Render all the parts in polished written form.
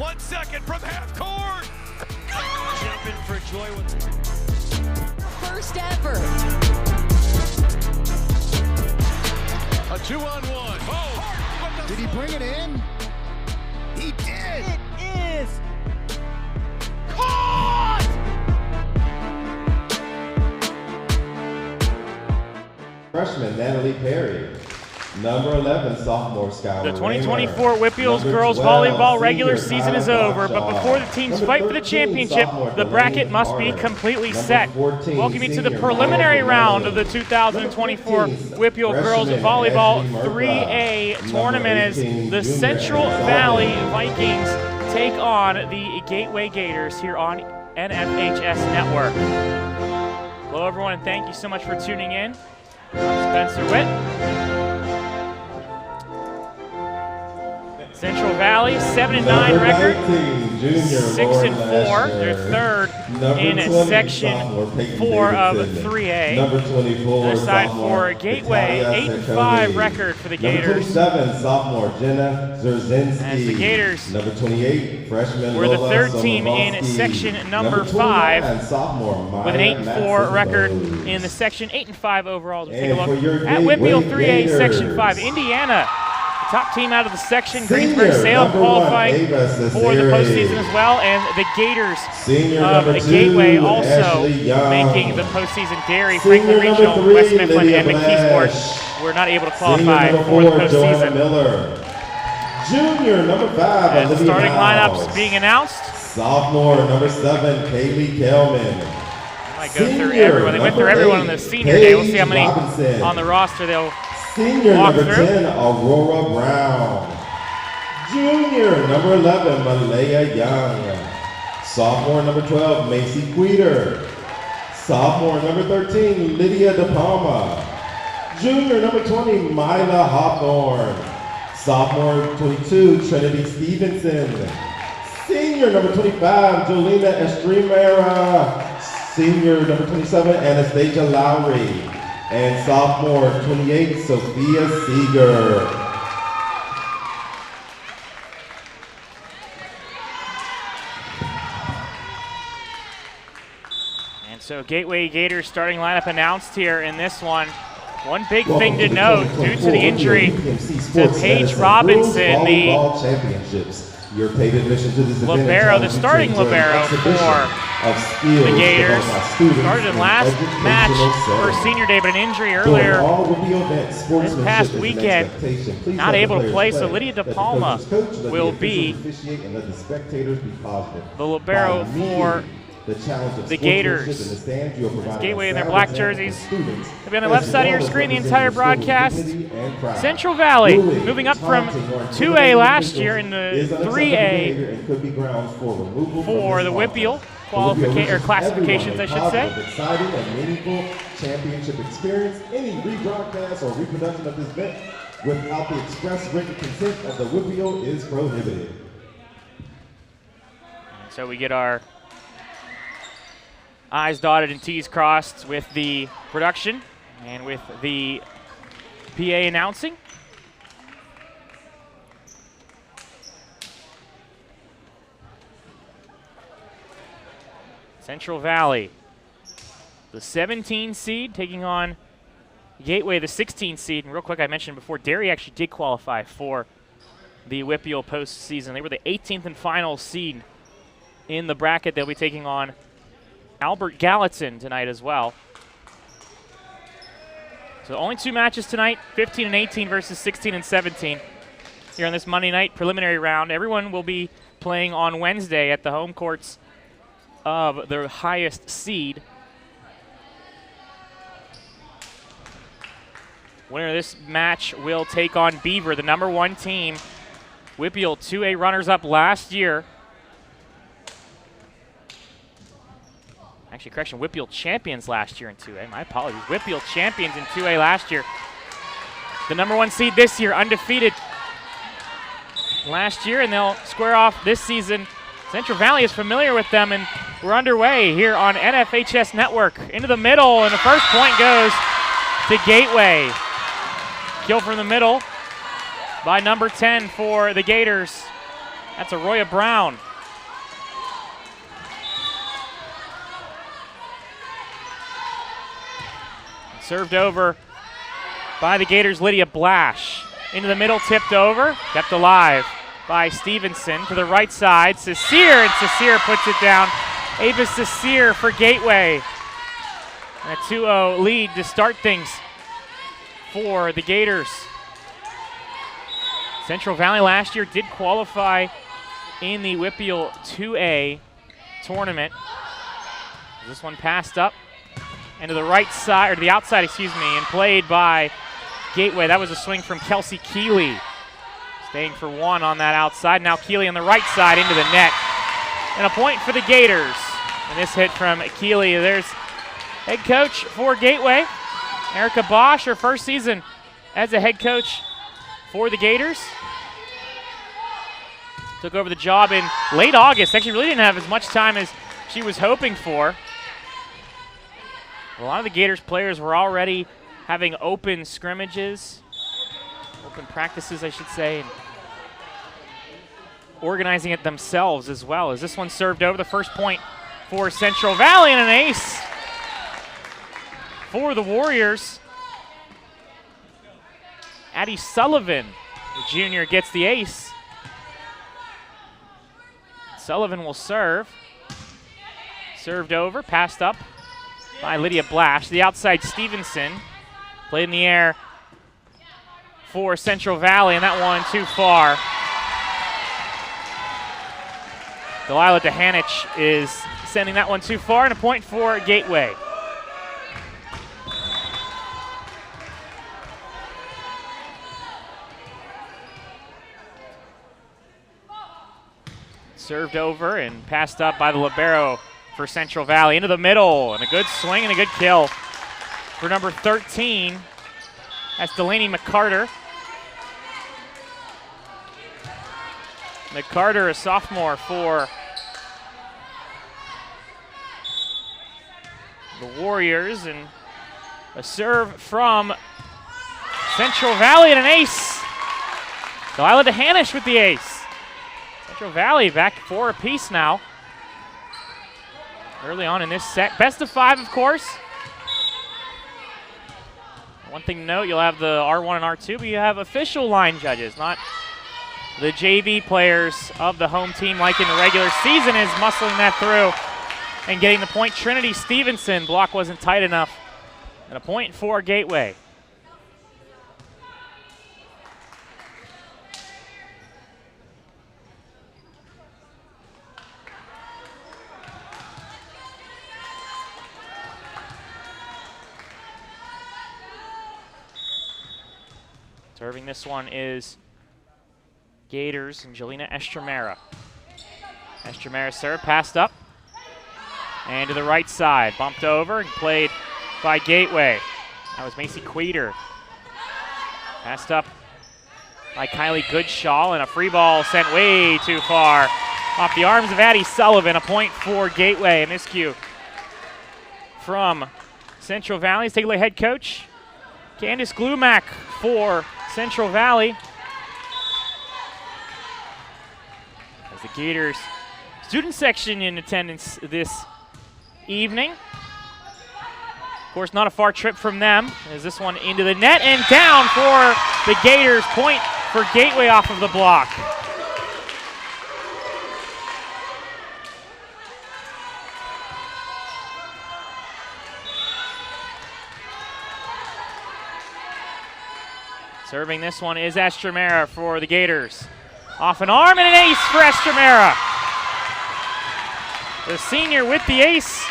1 second from half court. Jumping for joy. First ever. A 2-on-1. Oh! Did he bring it in? He did! It is Caught! Freshman Natalie Perry. Number 11, sophomore Skylar The 2024 Raymer. WPIAL Number girls 12, volleyball regular senior season is Kyla over, but Bachar. before the teams Number fight for the 13, championship, sophomore the bracket Delaney must be Carter. completely Number set. 14, Welcome you to the senior preliminary Molly round of the Miller. 2024 Number 15, WPIAL girls freshman volleyball Ashley Murphy. 3A Number tournament as 18, the junior Central Anna Valley Sullivan. Vikings take on the Gateway Gators here on NFHS Network. Hello everyone and thank you so much for tuning in. I'm Spencer Witt. Central Valley, 7-9 record, 6-4. They're third in Section 4 of 3A. Number 24, Other side sophomore for Gateway, Natalia 8-5 Saccone. record for the Number Gators. 27, sophomore Jenna Zerzinski. As the Gators Number 28, freshman were the Lola third team in Somovalski. Section number 29, 5 sophomore Maya with an 8-4 record Maximos. in the Section, 8-5 overall. Take And a for look your at Gateway WPIAL 3A Section Gators. 5. Indiana, the top team out of the section. Senior, Greensburg Sale number 1, qualifying Ava for the Cesare. postseason as well. And the Gators Senior of number the 2, Gateway also Ashley Young. making the postseason. Gary, Senior Franklin number Regional, 3, West Mifflin, Lydia and McKeesport were not able to Senior qualify number for the 4, Joanna postseason. Miller. Junior number 5, As the Olivia starting Niles. lineups being announced. Sophomore number 7, Kaylee Kelman. Might go through Senior, everyone. They went through number everyone on 8, the senior day. We'll see how many Paige Robinson. on the roster they'll Senior walk number through. 10, Aurora Brown. Junior number 11, Malaya Young. Sophomore number 12, Macy Queter. Sophomore number 13, Lydia De Palma. Junior number 20, Myla Hawthorne. Sophomore 22, Trinity Stevenson. Senior number 25, Jolena Estremera. Senior number 27, Anastasia Lowry. And sophomore 28, Sophia Seeger. And so Gateway Gators starting lineup announced here in this one. One big thing to note, due to the injury to Paige Robinson, the Championships. Your paid admission to this event libero, the entitles you starting to enjoy an libero exhibition for of skills the Gators, developed by students started in in last educational match for settings. senior day, but an injury During earlier all WPIAL events, sportsmanship past is an weekend, expectation. Please not let the able to players play, so Lydia De Let the Palma coaches coach, let the will officials be officiate, and let the spectators be positive. the libero By meeting for the challenge of the sportsmanship Gators. in the stands, you are providing Gateway a in their sound black example jerseys. for students, They'll be on the as left side of your well as screen the representing entire the school's broadcast. dignity and pride. Central Valley Bullying, moving up from taunting, or 2A intimidating last year in the is unacceptable 3A behavior and could be grounds for removal for from the this WPIAL qualification. classifications, I Everyone should a say. positive, exciting, and meaningful championship experience. Any rebroadcast or reproduction of this event without the express written consent of the WPIAL is prohibited. So we get our I's dotted and T's crossed with the production and with the PA announcing. Central Valley, the 17 seed, taking on Gateway, the 16 seed. And real quick, I mentioned before, Derry actually did qualify for the WPIAL postseason. They were the 18th and final seed in the bracket. They'll be taking on Albert Gallatin tonight as well. So only 2 matches tonight, 15 and 18 versus 16 and 17 here on this Monday night preliminary round. Everyone will be playing on Wednesday at the home courts of the highest seed. Winner of this match will take on Beaver, the number 1 team. WPIAL 2A runners-up last year. Actually, correction, WPIAL champions last year in 2A. My apologies. WPIAL champions in 2A last year. The number 1 seed this year, undefeated last year, and they'll square off this season. Central Valley is familiar with them, and we're underway here on NFHS Network. Into the middle, and the first point goes to Gateway. Kill from the middle by number 10 for the Gators. That's Arroyo Brown. Served over by the Gators' Lydia Blash. Into the middle, tipped over, kept alive by Stevenson. To the right side, Cecere, and Cecere puts it down. Ava Cecere for Gateway. And a 2-0 lead to start things for the Gators. Central Valley last year did qualify in the WPIAL 2A tournament. This one passed up and to the right side, or the outside, excuse me, and played by Gateway. That was a swing from Kelsey Keeley. Staying for one on that outside. Now Keeley on the right side into the net. And a point for the Gators. And this hit from Keeley. There's head coach for Gateway, Erica Bosch, her first season as a head coach for the Gators. Took over the job in late August. Actually really didn't have as much time as she was hoping for. A lot of the Gators players were already having open scrimmages, open practices, I should say, and organizing it themselves as well. As this one served over, the first point for Central Valley, and an ace for the Warriors. Addie Sullivan, the junior, gets the ace. Sullivan will serve. Served over, passed up by Lydia Blash. The outside, Stevenson. Played in the air for Central Valley, and that one too far. Delilah DeHanich is sending that one too far, and a point for Gateway. Served over and passed up by the libero for Central Valley. Into the middle, and a good swing and a good kill for number 13. That's Delaney McCarter. McCarter, a sophomore for the Warriors, and a serve from Central Valley and an ace. Delilah DeHanish with the ace. Central Valley back 4 apiece now. Early on in this set. Best of 5, of course. One thing to note, you'll have the R1 and R2, but you have official line judges, not the JV players of the home team like in the regular season is muscling that through and getting the point. Trinity Stevenson, block wasn't tight enough. And a point for Gateway. Serving this one is Gators and Jelena Estremera. Estremera serve, passed up. And to the right side, bumped over and played by Gateway. That was Macy Queter. Passed up by Kylie Goodshaw, and a free ball sent way too far off the arms of Addie Sullivan. A point for Gateway. A miscue from Central Valley. Let's take a look at head coach Candace Glumack for Central Valley. As the Gators student section in attendance this evening. Of course, not a far trip from them. As this one into the net and down for the Gators. Point for Gateway off of the block. Serving this one is Estremera for the Gators. Off an arm and an ace for Estremera. The senior with the ace.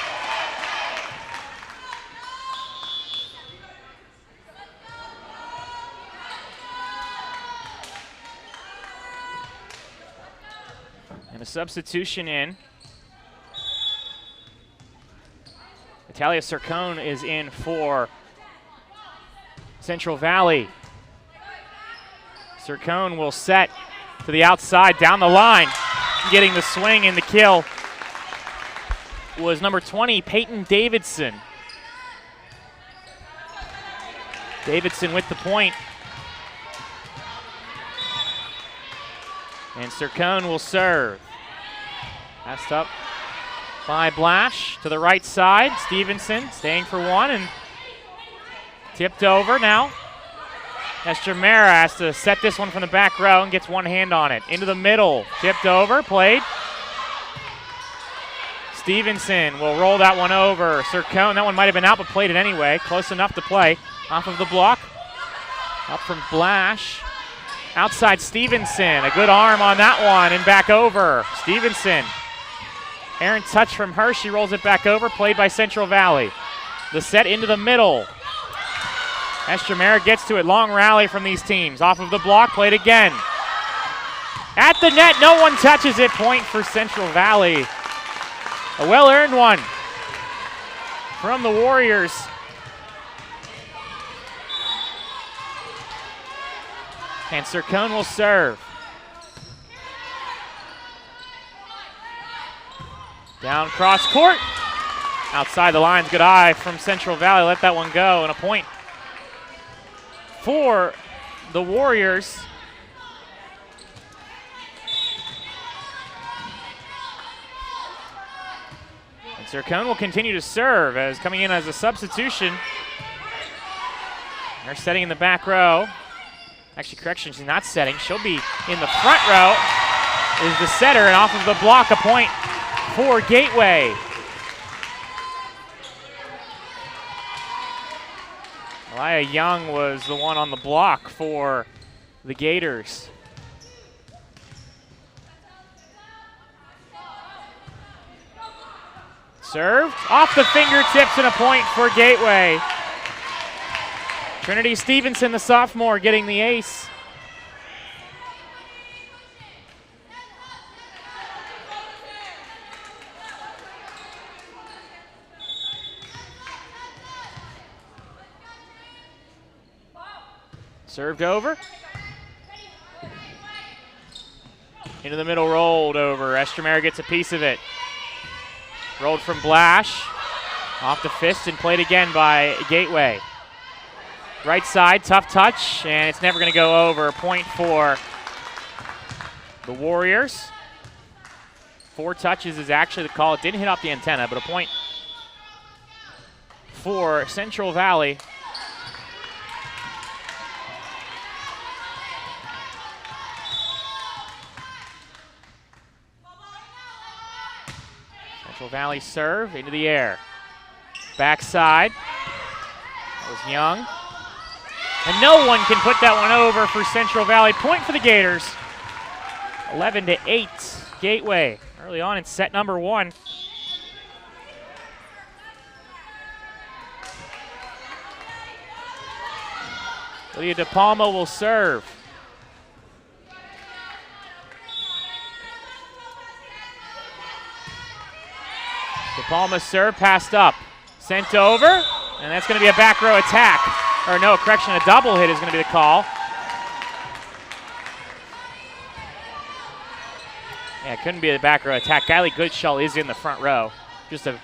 And a substitution in. Natalia Sircone is in for Central Valley. Sircone will set to the outside, down the line. Getting the swing and the kill was number 20, Peyton Davidson. Davidson with the point. And Sircone will serve. Passed up by Blash to the right side. Stevenson staying for one and tipped over now. Estremera has to set this one from the back row and gets one hand on it. Into the middle, tipped over, played. Stevenson will roll that one over. Sircone, that one might have been out, but played it anyway. Close enough to play. Off of the block. Up from Blash. Outside Stevenson. A good arm on that one and back over. Stevenson. Aaron touch from her. She rolls it back over. Played by Central Valley. The set into the middle. Estremera gets to it. Long rally from these teams. Off of the block. Played again. At the net. No one touches it. Point for Central Valley. A well-earned one from the Warriors. And Sircone will serve. Down cross court. Outside the lines, good eye from Central Valley. Let that one go, and a point for the Warriors. And Sircone will continue to serve as coming in as a substitution. They're setting in the back row. Actually, correction, she's not setting. She'll be in the front row. Is the setter, and off of the block, a point for Gateway. Elia Young was the one on the block for the Gators. Served off the fingertips and a point for Gateway. Trinity Stevenson, the sophomore, getting the ace. Served over. Into the middle, rolled over. Estremera gets a piece of it. Rolled from Blash. Off the fist and played again by Gateway. Right side, tough touch, and it's never going to go over. A point for the Warriors. 4 touches is actually the call. It didn't hit off the antenna, but a point for Central Valley. Central Valley serve into the air. Backside. That was Young. And no one can put that one over for Central Valley. Point for the Gators. 11-8 Gateway early on in set number 1. Lydia De Palma will serve. De Palma serve, passed up. Sent over, and that's going to be a back row attack. Or no, correction, a double hit is going to be the call. Yeah, it couldn't be a back row attack. Kylie Goodshall is in the front row. Just a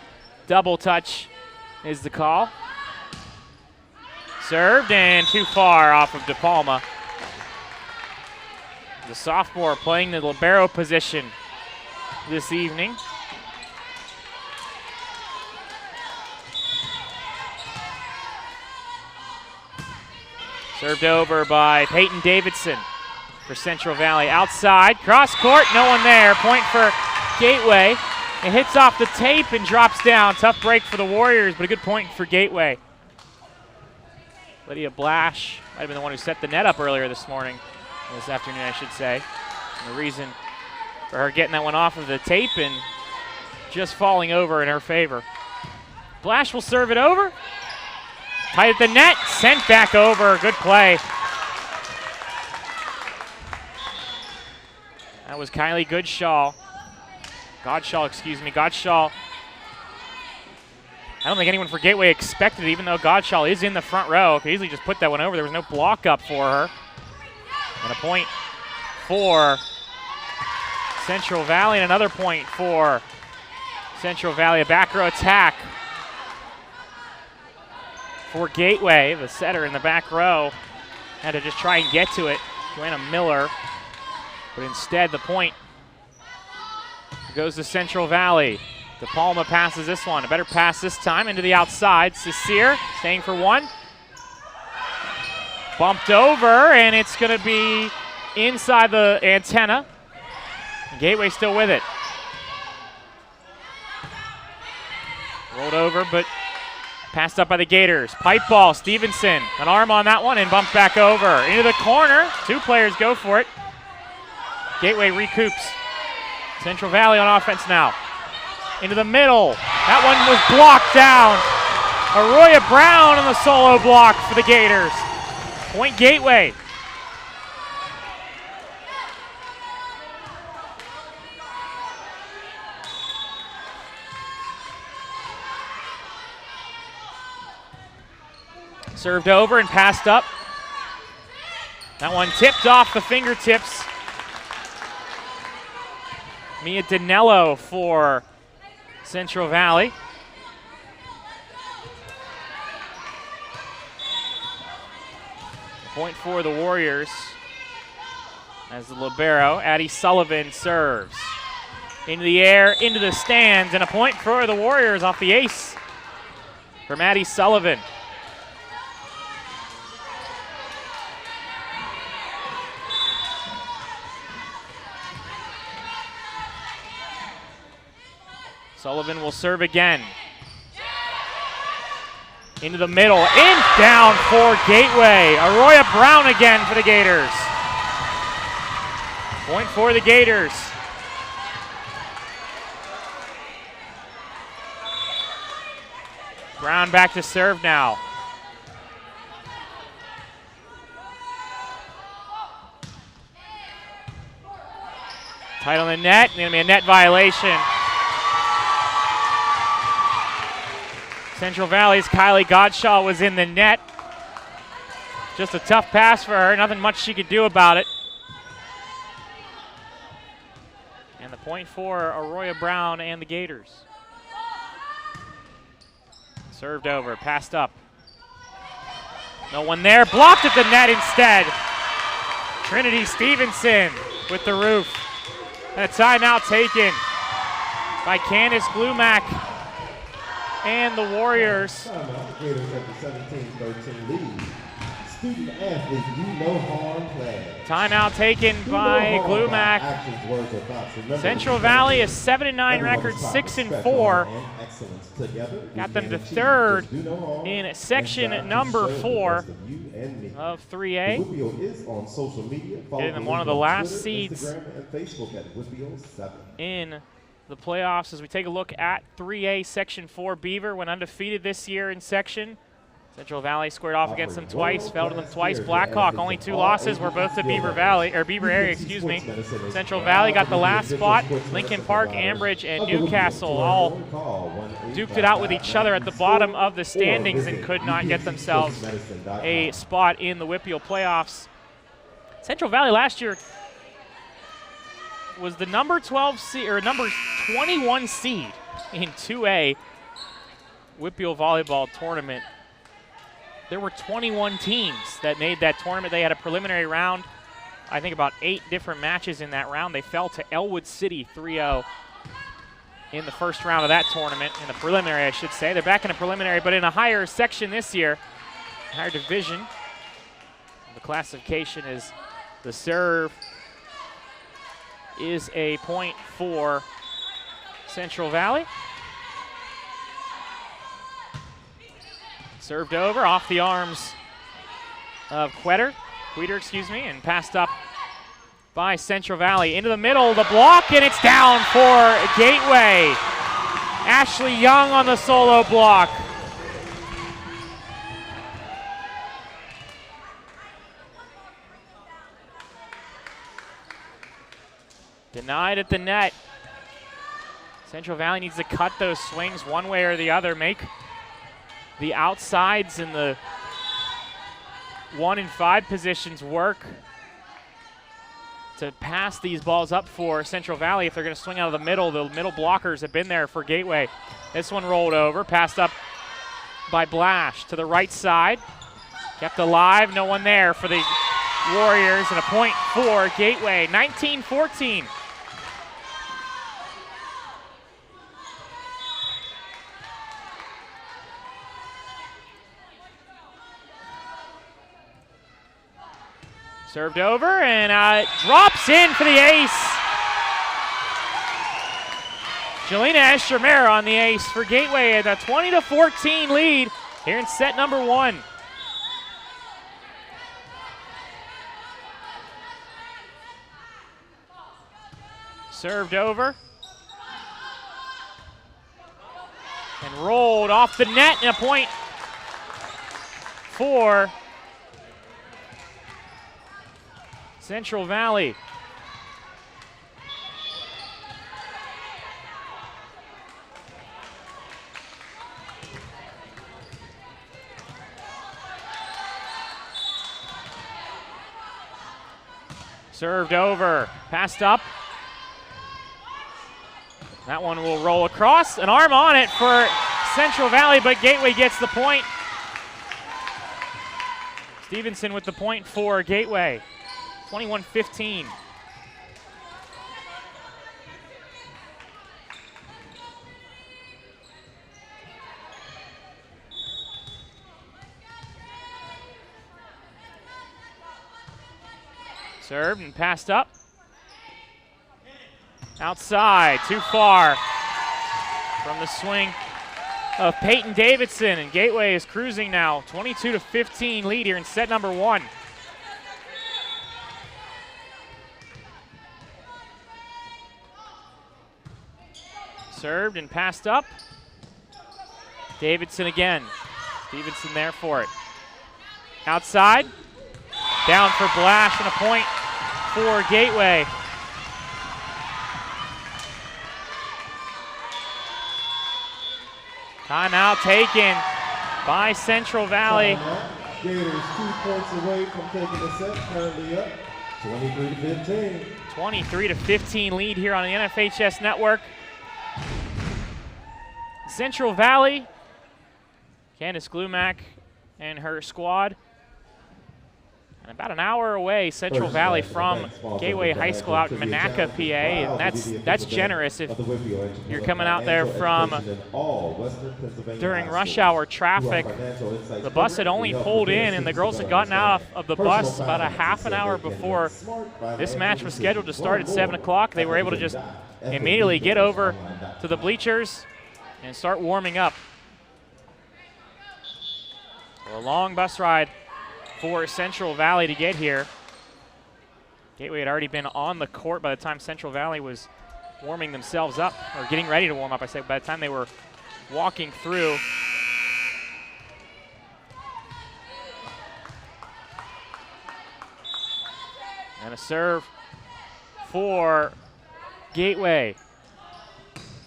double touch is the call. Served and too far off of De Palma. The sophomore playing the libero position this evening. Served over by Peyton Davidson for Central Valley. Outside, cross court, no one there. Point for Gateway. It hits off the tape and drops down. Tough break for the Warriors, but a good point for Gateway. Lydia Blash might have been the one who set the net up earlier this afternoon, I should say. And the reason for her getting that one off of the tape and just falling over in her favor. Blash will serve it over. Tight at the net, sent back over. Good play. That was Kylie Goodshall. Godshall. I don't think anyone for Gateway expected it, even though Godshall is in the front row. Could easily just put that one over. There was no block up for her. And a point for Central Valley, and another point for Central Valley. A back row attack for Gateway. The setter in the back row had to just try and get to it. Joanna Miller But instead, the point goes to Central Valley. De Palma passes this one. A better pass this time into the outside. Cecere staying for one. Bumped over, and it's going to be inside the antenna. Gateway still with it. Rolled over, but passed up by the Gators. Pipe ball, Stevenson. An arm on that one and bumped back over. Into the corner. Two players go for it. Gateway recoups. Central Valley on offense now. Into the middle. That one was blocked down. Arroyo Brown on the solo block for the Gators. Point Gateway. Served over and passed up. That one tipped off the fingertips. Mia Danello for Central Valley. Point for the Warriors as the libero, Addie Sullivan, serves. Into the air, into the stands, and a point for the Warriors off the ace from Addie Sullivan. Sullivan will serve again. Into the middle, in, down for Gateway. Arroyo Brown again for the Gators. Point for the Gators. Brown back to serve now. Tight on the net, going to be a net violation. Central Valley's Kylie Godshaw was in the net. Just a tough pass for her, nothing much she could do about it. And the point for Arroyo Brown and the Gators. Served over, passed up. No one there, blocked at the net instead. Trinity Stevenson with the roof. And a timeout taken by Candace Glumack. And the Warriors. Timeout. The Gators have the 17-13 lead. Student athlete, do no harm play. Timeout taken by Glumack. Actions, words, or thoughts. Remember, Central Valley is 7-9 record, 6-4. Got them to third in section number 4 of 3A. WPIAL is on social media. Getting them one of the last seeds in the playoffs as we take a look at 3A Section 4. Beaver went undefeated this year in section. Central Valley squared off against them twice, fell to them twice. Blackhawk only 2 losses, were both to Beaver Valley, or Beaver area, excuse me. Central Valley got the last spot. Lincoln Park, Ambridge, and Newcastle all duked it out with each other at the bottom of the standings and could not get themselves a spot in the WPIAL playoffs. Central Valley last year was the number 12 seed, or number 21 seed in 2A WPIAL volleyball tournament. There were 21 teams that made that tournament. They had a preliminary round, I think about 8 different matches in that round. They fell to Elwood City 3-0 in the first round of that tournament, in the preliminary, I should say. They're back in a preliminary, but in a higher section this year, higher division. The classification is the serve is a point for Central Valley. Served over off the arms of Queter, and passed up by Central Valley. Into the middle, the block, and it's down for Gateway. Ashley Young on the solo block. Denied at the net. Central Valley needs to cut those swings one way or the other, make the outsides and the 1 and 5 positions work to pass these balls up for Central Valley if they're going to swing out of the middle. The middle blockers have been there for Gateway. This one rolled over, passed up by Blash to the right side. Kept alive, no one there for the Warriors and a point for Gateway, 19-14. Served over and drops in for the ace. Jelena Estromera on the ace for Gateway at a 20-14 lead here in set number 1. Served over. And rolled off the net and a point for Central Valley. Served over, passed up. That one will roll across. An arm on it for Central Valley, but Gateway gets the point. Stevenson with the point for Gateway, 21-15. Served and passed up. Outside, too far from the swing of Peyton Davidson, and Gateway is cruising now, 22-15 lead here in set number 1. Served and passed up. Davidson again. Stevenson there for it. Outside. Down for Blash and a point for Gateway. Timeout taken by Central Valley. Gators 2 points away from taking the set, currently up 23-15. 23-15 lead here on the NFHS network. Central Valley, Candace Glumack and her squad. And about an hour away, Central Valley from Gateway High School out in Monaca, PA, and that's generous if you're coming out there from during rush hour traffic. The bus had only pulled in, and the girls had gotten out of the bus about a half an hour before this match was scheduled to start at 7 o'clock. They were able to just immediately get over to the bleachers and start warming up. So a long bus ride for Central Valley to get here. Gateway had already been on the court by the time Central Valley was warming themselves up, or getting ready to warm up, I say, by the time they were walking through. And a serve for Gateway.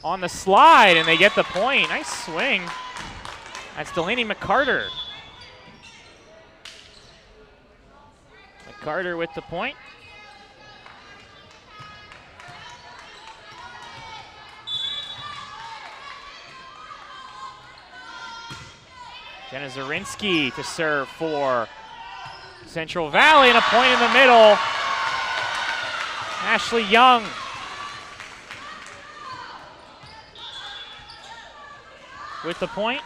On the slide, and they get the point. Nice swing. That's Delaney McCarter. McCarter with the point. Jenna Zarinsky to serve for Central Valley, and a point in the middle. Ashley Young. With the point.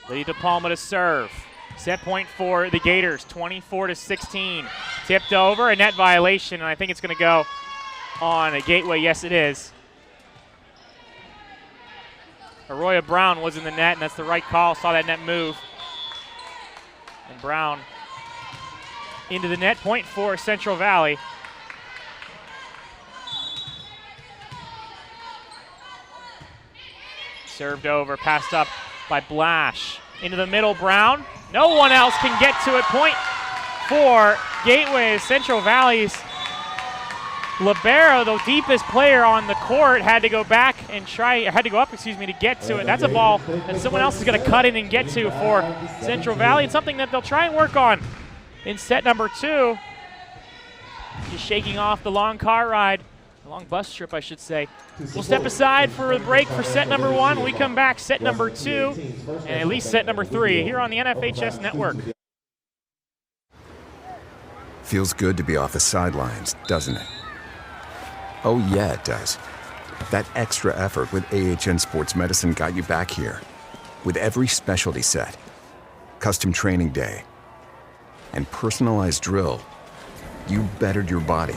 Lydia DePalma to serve. Set point for the Gators, 24-16. Tipped over, a net violation, and I think it's going to go on a Gateway. Yes, it is. Arroya Brown was in the net, and that's the right call. Saw that net move. And Brown into the net, point for Central Valley. Served over, passed up by Blash. Into the middle, Brown. No one else can get to it. Point for Gateway. Central Valley's libero, the deepest player on the court, had to go back and had to go up, to get to it. That's a ball that someone else is going to cut in and get to for Central Valley. It's something that they'll try and work on in set number 2. Just shaking off the long car ride, the long bus trip, I should say. We'll step aside for a break for set number 1. When we come back, set number 2, and at least set number 3 here on the NFHS Network. Feels good to be off the sidelines, doesn't it? Oh yeah, it does. That extra effort with AHN Sports Medicine got you back here. With every specialty set, custom training day, and personalized drill, you bettered your body.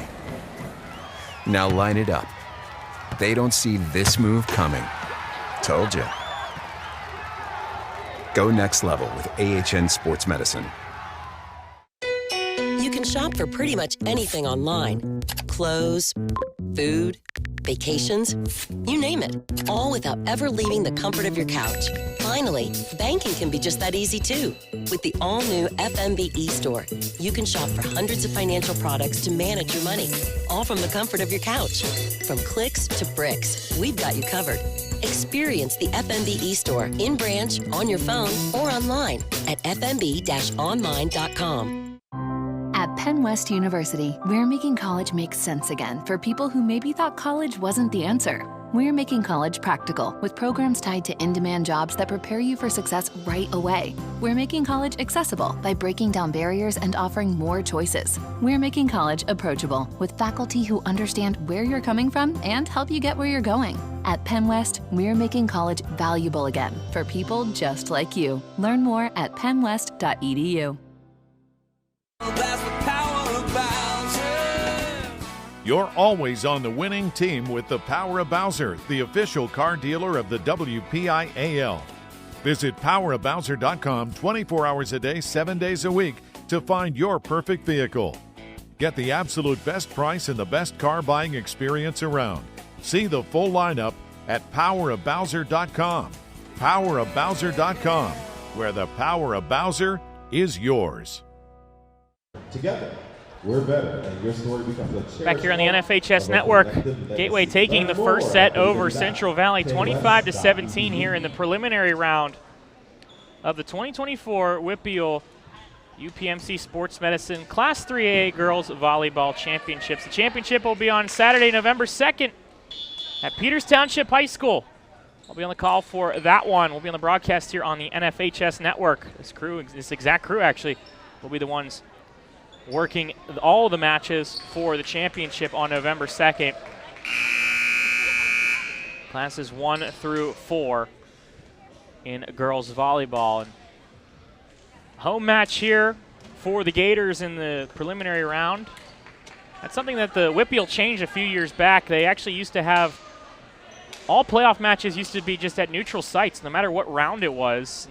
Now line it up. They don't see this move coming. Told you. Go next level with AHN Sports Medicine. You can shop for pretty much anything online. Clothes, food, vacations, you name it. All without ever leaving the comfort of your couch. Finally, banking can be just that easy too. With the all-new FMB e-store, you can shop for hundreds of financial products to manage your money, all from the comfort of your couch. From clicks to bricks, we've got you covered. Experience the FMB e-store in branch, on your phone, or online at fmb-online.com. At Penn West University, we're making college make sense again for people who maybe thought college wasn't the answer. We're making college practical with programs tied to in-demand jobs that prepare you for success right away. We're making college accessible by breaking down barriers and offering more choices. We're making college approachable with faculty who understand where you're coming from and help you get where you're going. At Penn West, we're making college valuable again for people just like you. Learn more at pennwest.edu. You're always on the winning team with the Power of Bowser, the official car dealer of the WPIAL. Visit powerofbowser.com 24 hours a day, 7 days a week to find your perfect vehicle. Get the absolute best price and the best car buying experience around. See the full lineup at powerofbowser.com. Powerofbowser.com, where the power of Bowser is yours. Together, we're better, and your story becomes a Back here on the NFHS Network, Gateway taking the first set over Central Valley, 25-17 here in the preliminary round of the 2024 WPIAL UPMC Sports Medicine Class 3A Girls Volleyball Championships. The championship will be on Saturday, November 2nd at Peters Township High School. I'll be on the call for that one. We'll be on the broadcast here on the NFHS Network. This exact crew actually will be the ones working all the matches for the championship on November 2nd. Classes 1 through 4 in girls volleyball. And home match here for the Gators in the preliminary round. That's something that the WPIAL changed a few years back. They actually used to have all playoff matches used to be just at neutral sites, no matter what round it was,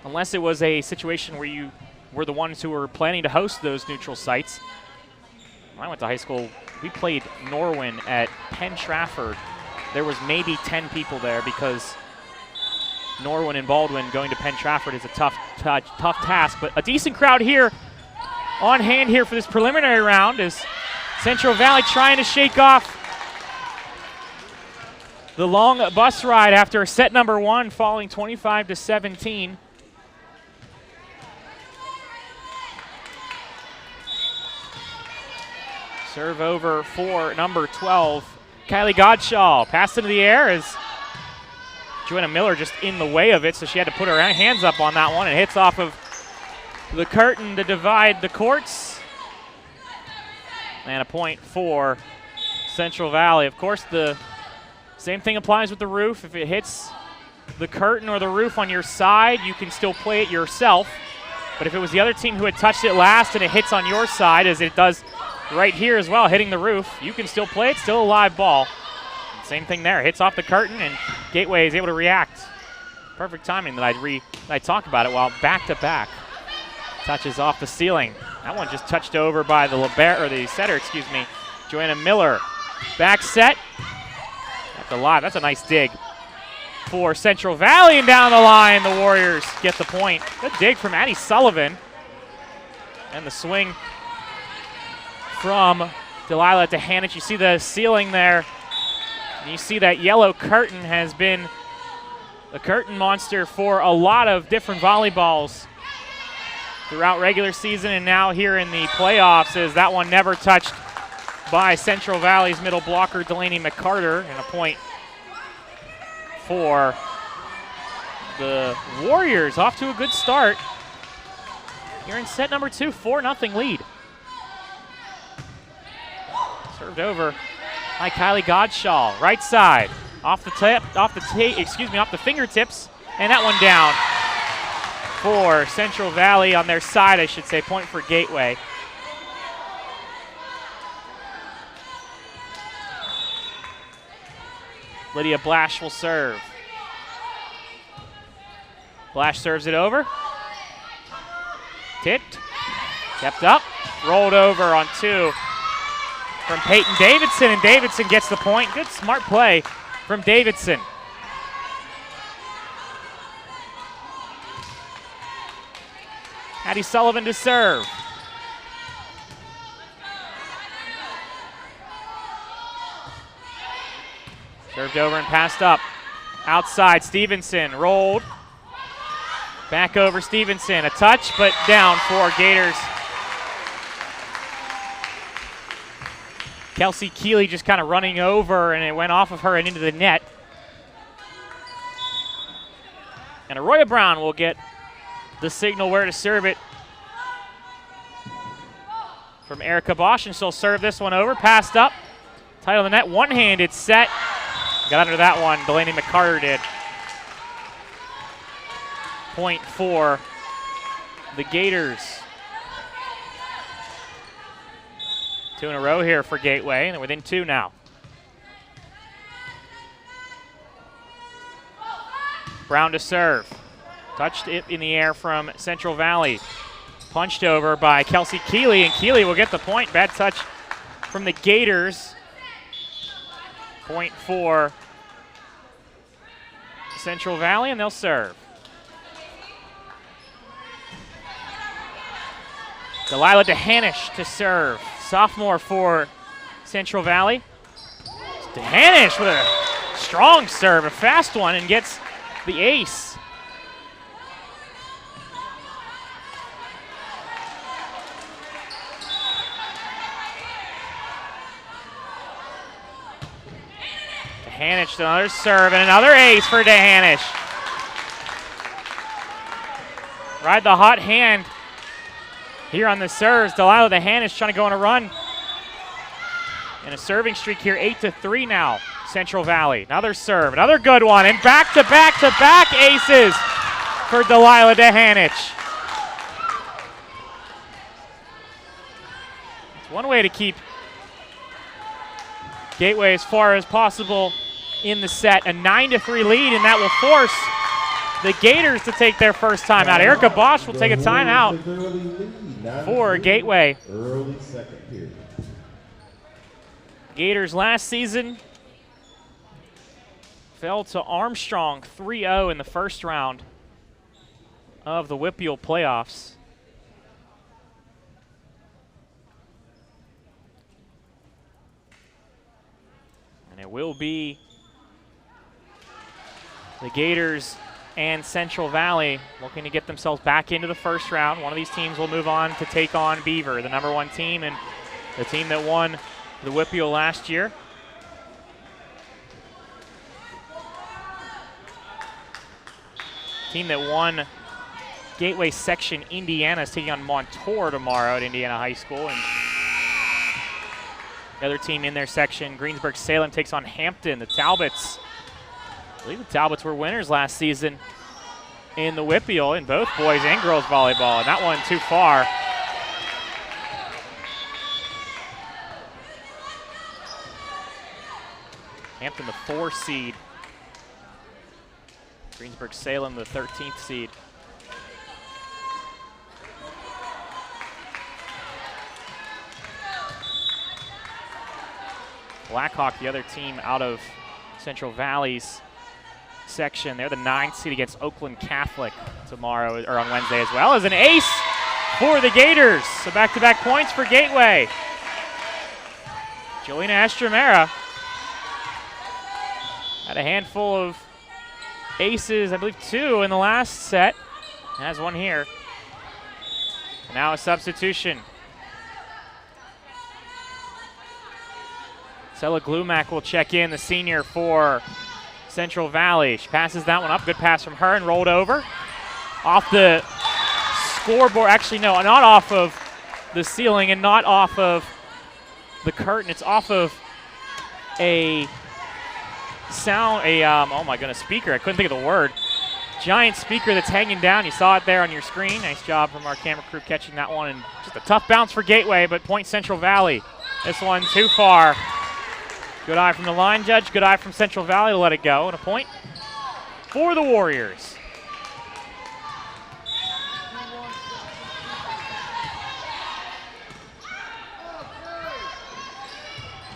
unless it was a situation where you were the ones who were planning to host those neutral sites. When I went to high school, we played Norwin at Penn Trafford. There was maybe 10 people there because Norwin and Baldwin going to Penn Trafford is a tough task. But a decent crowd here on hand here for this preliminary round is Central Valley trying to shake off the long bus ride after set number 1 falling 25-17. Serve over for number 12, Kylie Godshaw. Pass into the air as Joanna Miller just in the way of it, so she had to put her hands up on that one. It hits off of the curtain to divide the courts. And a point for Central Valley. Of course, the same thing applies with the roof. If it hits the curtain or the roof on your side, you can still play it yourself. But if it was the other team who had touched it last and it hits on your side, as it does right here as well, hitting the roof, you can still play it, still a live ball. Same thing there, hits off the curtain and Gateway is able to react. Perfect timing that I'd talk about it while back-to-back touches off the ceiling. That one just touched over by the setter, Joanna Miller. Back set. That's a nice dig for Central Valley, and down the line the Warriors get the point. Good dig from Addie Sullivan. And the swing from Delilah to Hanich. You see the ceiling there. And you see that yellow curtain has been the curtain monster for a lot of different volleyballs throughout regular season and now here in the playoffs, as that one never touched by Central Valley's middle blocker, Delaney McCarter, and a point for the Warriors. Off to a good start. Here in set number 2, 4-0 lead. Served over by Kylie Godshaw, right side, off the fingertips, and that one down for Central Valley on their side, I should say. Point for Gateway. Lydia Blash will serve. Blash serves it over. Tipped, kept up, rolled over on 2 from Peyton Davidson, and Davidson gets the point. Good, smart play from Davidson. Addie Sullivan to serve. Served over and passed up. Outside, Stevenson rolled. Back over Stevenson, a touch, but down for Gators. Kelsey Keeley just kind of running over, and it went off of her and into the net. And Arroyo Brown will get the signal where to serve it from Erica Bosch, and she'll serve this one over, passed up. Tight on the net, one-handed set. Got under that one, Delaney McCarter did. Point for the Gators. 2 in a row here for Gateway, and they're within 2 now. Brown to serve. Touched it in the air from Central Valley. Punched over by Kelsey Keeley, and Keeley will get the point. Bad touch from the Gators. Point for Central Valley, and they'll serve. Delilah DeHanish to serve. Sophomore for Central Valley. DeHanish with a strong serve, a fast one, and gets the ace. DeHanish, another serve, and another ace for DeHanish. Ride the hot hand here on the serves. Delilah DeHanish trying to go on a run. And a serving streak here, 8-3 now, Central Valley. Another serve, another good one, and back-to-back-to-back aces for Delilah DeHanish. It's one way to keep Gateway as far as possible in the set. A 9-3 lead, and that will force the Gators to take their first timeout. Erica Bosch will take a timeout for Gateway. Early second period. Gators last season fell to Armstrong 3-0 in the first round of the WPIAL playoffs. And it will be the Gators and Central Valley looking to get themselves back into the first round. One of these teams will move on to take on Beaver, the #1 team, and the team that won the WPIAL last year. Team that won Gateway Section Indiana is taking on Montour tomorrow at Indiana High School. And the other team in their section, Greensburg-Salem, takes on Hampton. The Talbots, I believe the Talbots were winners last season in the WPIAL in both boys and girls volleyball, and that one too far. Hampton, the 4 seed. Greensburg-Salem, the 13th seed. Blackhawk, the other team out of Central Valley's section. They're the 9th seed against Oakland Catholic tomorrow, or on Wednesday, as well as an ace for the Gators. So back-to-back points for Gateway. Jolena Estremera had a handful of aces, I believe 2 in the last set. Has one here. Now a substitution. Stella Glumac will check in, the senior for Central Valley. She passes that one up. Good pass from her and rolled over. Off the scoreboard. Actually, no, not off of the ceiling and not off of the curtain. It's off of a oh my goodness, speaker. I couldn't think of the word. Giant speaker that's hanging down. You saw it there on your screen. Nice job from our camera crew catching that one. And just a tough bounce for Gateway, but point Central Valley. This one too far. Good eye from the line judge. Good eye from Central Valley to let it go. And a point for the Warriors.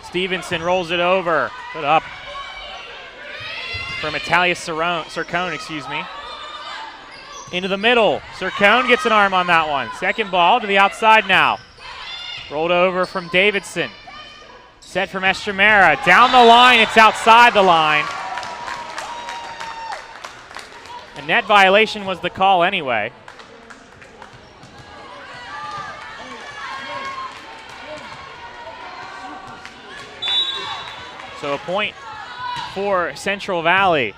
Stevenson rolls it over. Good up from Italia Sircone, excuse me. Into the middle. Sircone gets an arm on that one. Second ball to the outside now. Rolled over from Davidson. Set from Estremera. Down the line, it's outside the line. A net violation was the call anyway. So a point for Central Valley.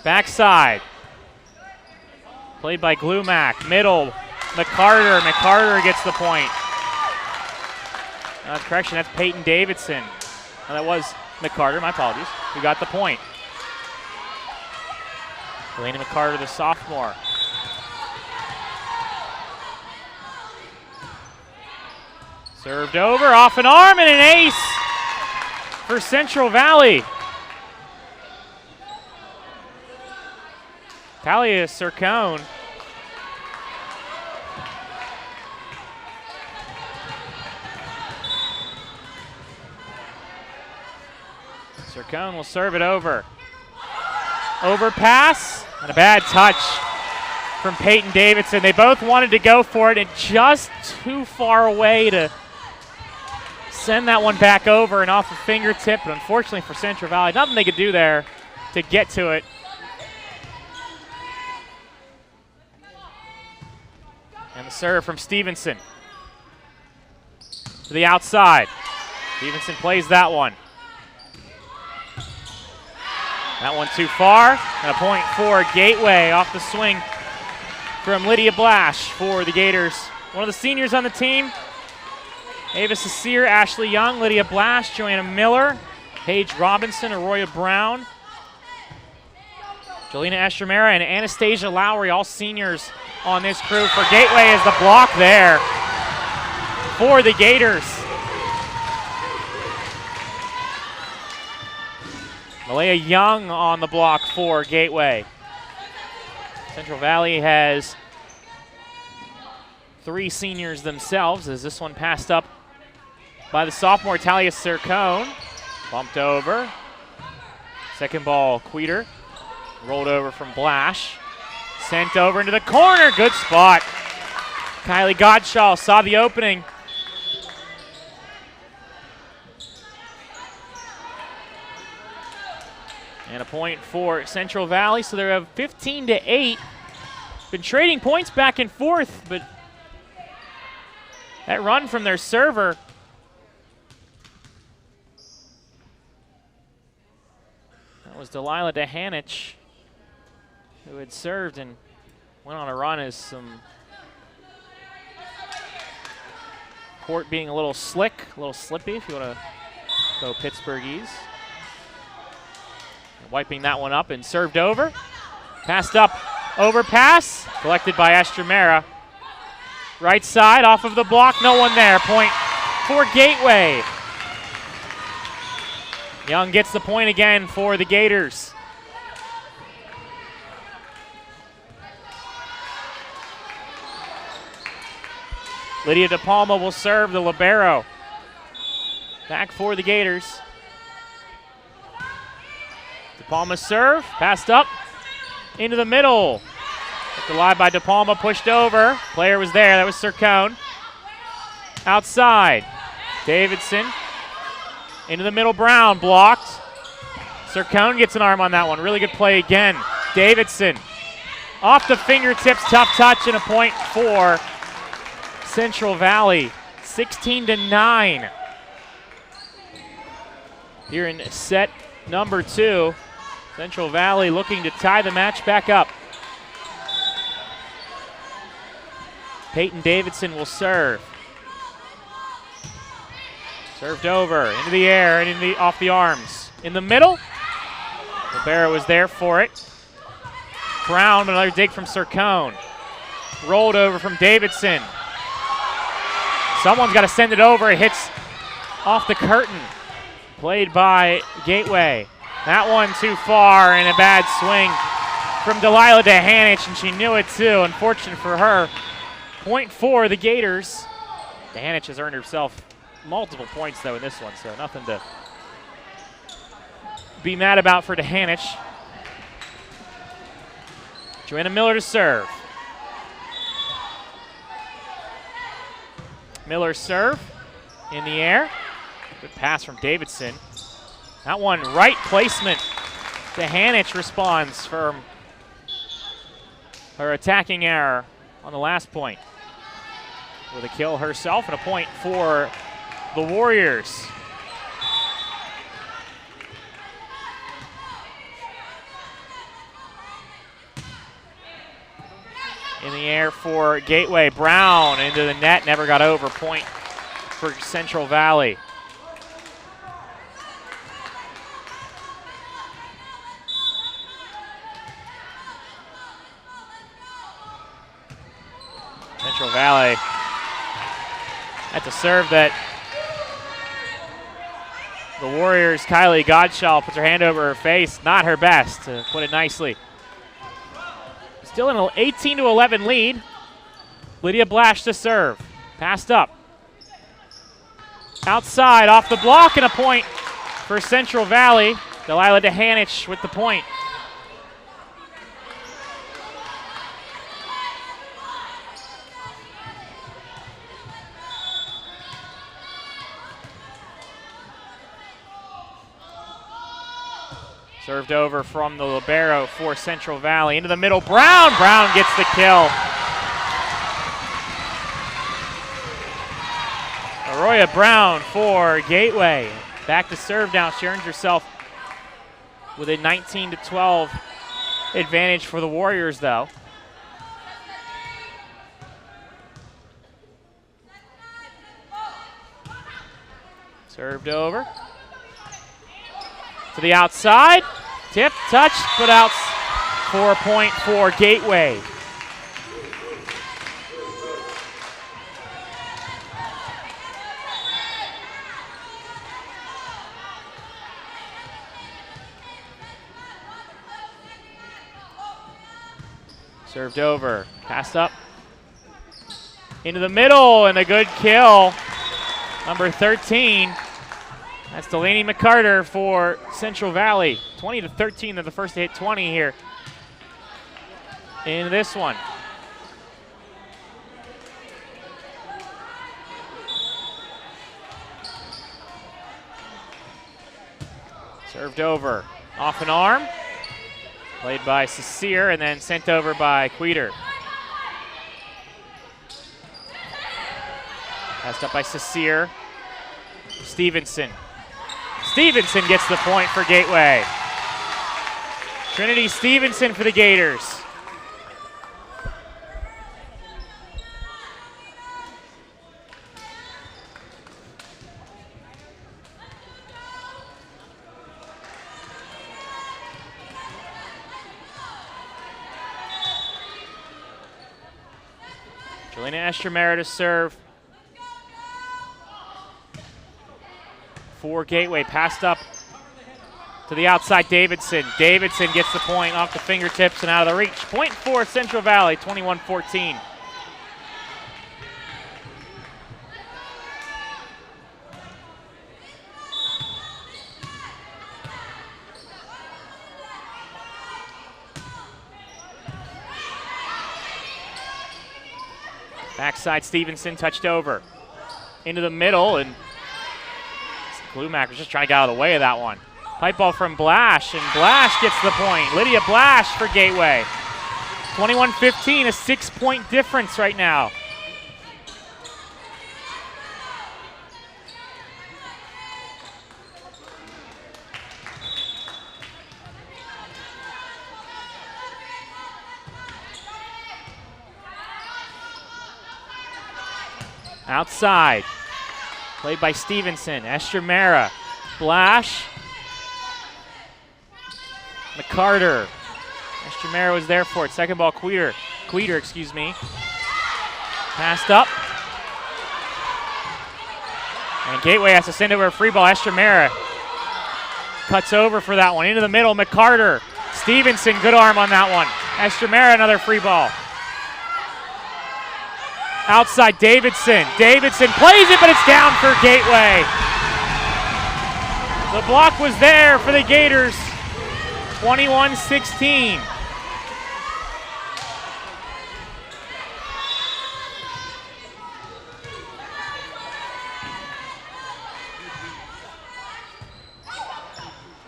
Backside. Played by Glumac. Middle. McCarter. McCarter gets the point. Correction, that's Peyton Davidson. No, that was McCarter, my apologies, who got the point. Delaney McCarter, the sophomore. Served over, off an arm, and an ace for Central Valley. Talia Sircone. Sircone will serve it over. Overpass, and a bad touch from Peyton Davidson. They both wanted to go for it, and just too far away to send that one back over and off the fingertip. But unfortunately for Central Valley, nothing they could do there to get to it. And the serve from Stevenson to the outside. Stevenson plays that one. That one too far, and a point for Gateway off the swing from Lydia Blash for the Gators. One of the seniors on the team, Ava Sasir, Ashley Young, Lydia Blash, Joanna Miller, Paige Robinson, Arroya Brown, Jolena Estremera, and Anastasia Lowry, all seniors on this crew for Gateway, as the block there for the Gators. Malaya Young on the block for Gateway. Central Valley has 3 seniors themselves, as this one passed up by the sophomore Talia Sircone. Bumped over. Second ball, Queter. Rolled over from Blash. Sent over into the corner. Good spot. Kylie Godshaw saw the opening. And a point for Central Valley, so they have 15-8. Been trading points back and forth, but that run from their server that was Delilah DeHanich, who had served and went on a run as some court being a little slick, a little slippy if you want to go Pittsburghese. Wiping that one up and served over. Passed up, overpass, collected by Estremera. Right side, off of the block, no one there. Point for Gateway. Young gets the point again for the Gators. Lydia DePalma will serve the libero. Back for the Gators. DePalma serve, passed up, into the middle. Delivered by DePalma, pushed over. Player was there, that was Sircone. Outside, Davidson. Into the middle, Brown, blocked. Sircone gets an arm on that one. Really good play again. Davidson Off the fingertips, tough touch, and a point for Central Valley. 16-9. Here in set number 2, Central Valley looking to tie the match back up. Peyton Davidson will serve. Served over, into the air, and off the arms. In the middle, Libero was there for it. Brown, another dig from Sircone. Rolled over from Davidson. Someone's got to send it over. It hits off the curtain. Played by Gateway. That one too far, and a bad swing from Delilah Dehanich, and she knew it too. Unfortunate for her. Point for the Gators. Dehanich has earned herself multiple points, though, in this one, so nothing to be mad about for Dehanich. Joanna Miller to serve. Miller serve in the air. Good pass from Davidson. That one, right placement. Dehanich responds from her attacking error on the last point. With a kill herself and a point for the Warriors. In the air for Gateway. Brown into the net, never got over. Point for Central Valley. Central Valley at the serve that the Warriors, Kylie Godshaw, puts her hand over her face. Not her best, to put it nicely. Still in an 18-11 lead. Lydia Blash to serve. Passed up. Outside, off the block, and a point for Central Valley. Delilah Dehanich with the point. Served over from the libero for Central Valley. Into the middle, Brown. Brown gets the kill. Arroya Brown for Gateway. Back to serve now. She earns herself with a 19-12 advantage for the Warriors, though. Served over. To the outside, tip, touch, put out for a point for Gateway. Served over, passed up. Into the middle, and a good kill. Number 13. That's Delaney McCarter for Central Valley. 20-13, they're the first to hit 20 here in this one. Served over, off an arm. Played by Cecere and then sent over by Queter. Passed up by Cecere. Stevenson. Stevenson gets the point for Gateway. Trinity Stevenson for the Gators. Jelena Estremera to serve. For Gateway, passed up to the outside, Davidson. Davidson gets the point off the fingertips and out of the reach. Point for Central Valley, 21-14. Backside, Stevenson touched over. Into the middle, and Glumac was just trying to get out of the way of that one. Pipe ball from Blash, and Blash gets the point. Lydia Blash for Gateway. 21-15, a 6-point difference right now. Outside, played by Stevenson. Estremera, Blash, McCarter. Estremera was there for it. Second ball, Queter, excuse me. Passed up. And Gateway has to send over a free ball. Estremera cuts over for that one. Into the middle, McCarter. Stevenson, good arm on that one. Estremera, another free ball. Outside, Davidson. Davidson plays it, but it's down for Gateway. The block was there for the Gators. 21-16.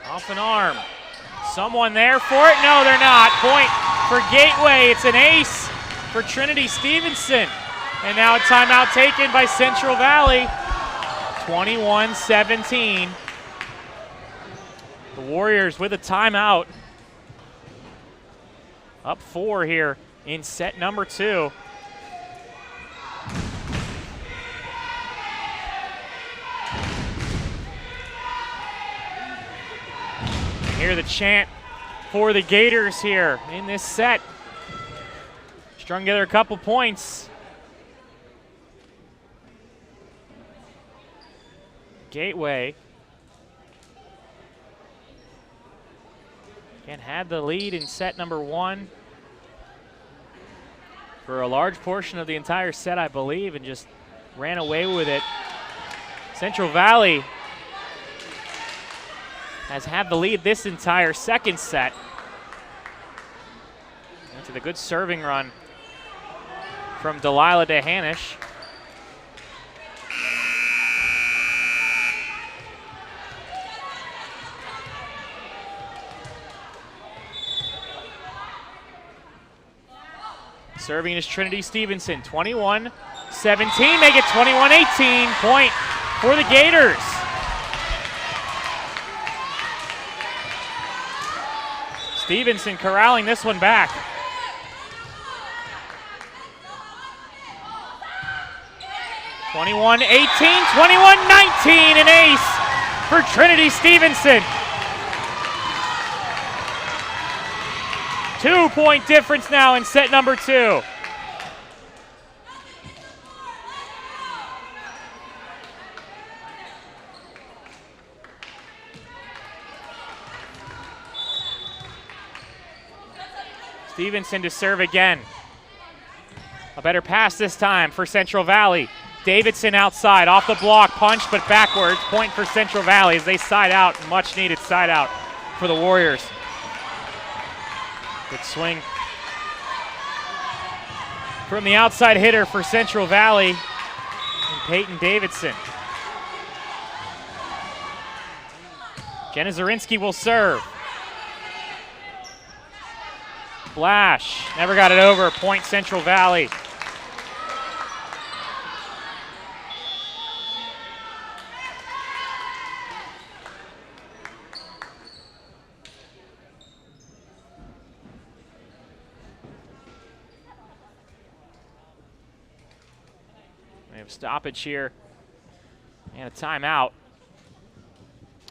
Off an arm. Someone there for it? No, they're not. Point for Gateway. It's an ace for Trinity Stevenson. And now a timeout taken by Central Valley. 21-17. The Warriors with a timeout. Up 4 here in set number 2. Hear the chant for the Gators here in this set. Strung together a couple points. Gateway again had the lead in set number 1 for a large portion of the entire set, I believe, and just ran away with it. Central Valley has had the lead this entire second set. Into the good serving run from Delilah DeHanish. Serving is Trinity Stevenson. 21-17, make it 21-18. Point for the Gators. Stevenson corralling this one back. (21-18, 21-19), an ace for Trinity Stevenson. 2-point difference now in set number 2. Stevenson to serve again. A better pass this time for Central Valley. Davidson outside, off the block, punch, but backwards. Point for Central Valley as they side out, much needed side out for the Warriors. Good swing from the outside hitter for Central Valley, and Peyton Davidson. Jenna Zarinsky will serve. Blash, never got it over, point Central Valley. We have stoppage here and a timeout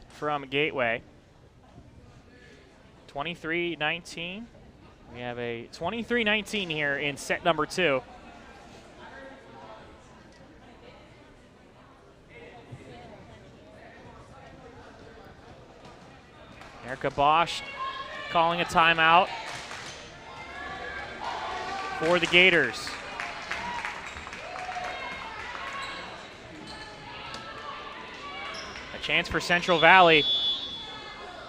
from Gateway. 23-19. We have a 23-19 here in set number 2. Erica Bosch calling a timeout for the Gators. A chance for Central Valley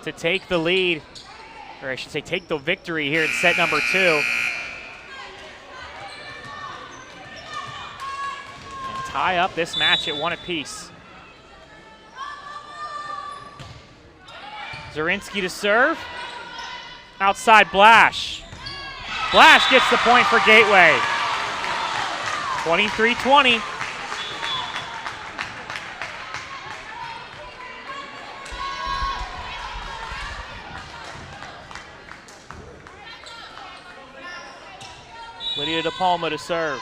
to take the lead, or I should say take the victory here in set number 2. And tie up this match at 1 apiece. Zarinsky to serve. Outside Blash. Blash gets the point for Gateway. 23-20. Lydia DePalma to serve.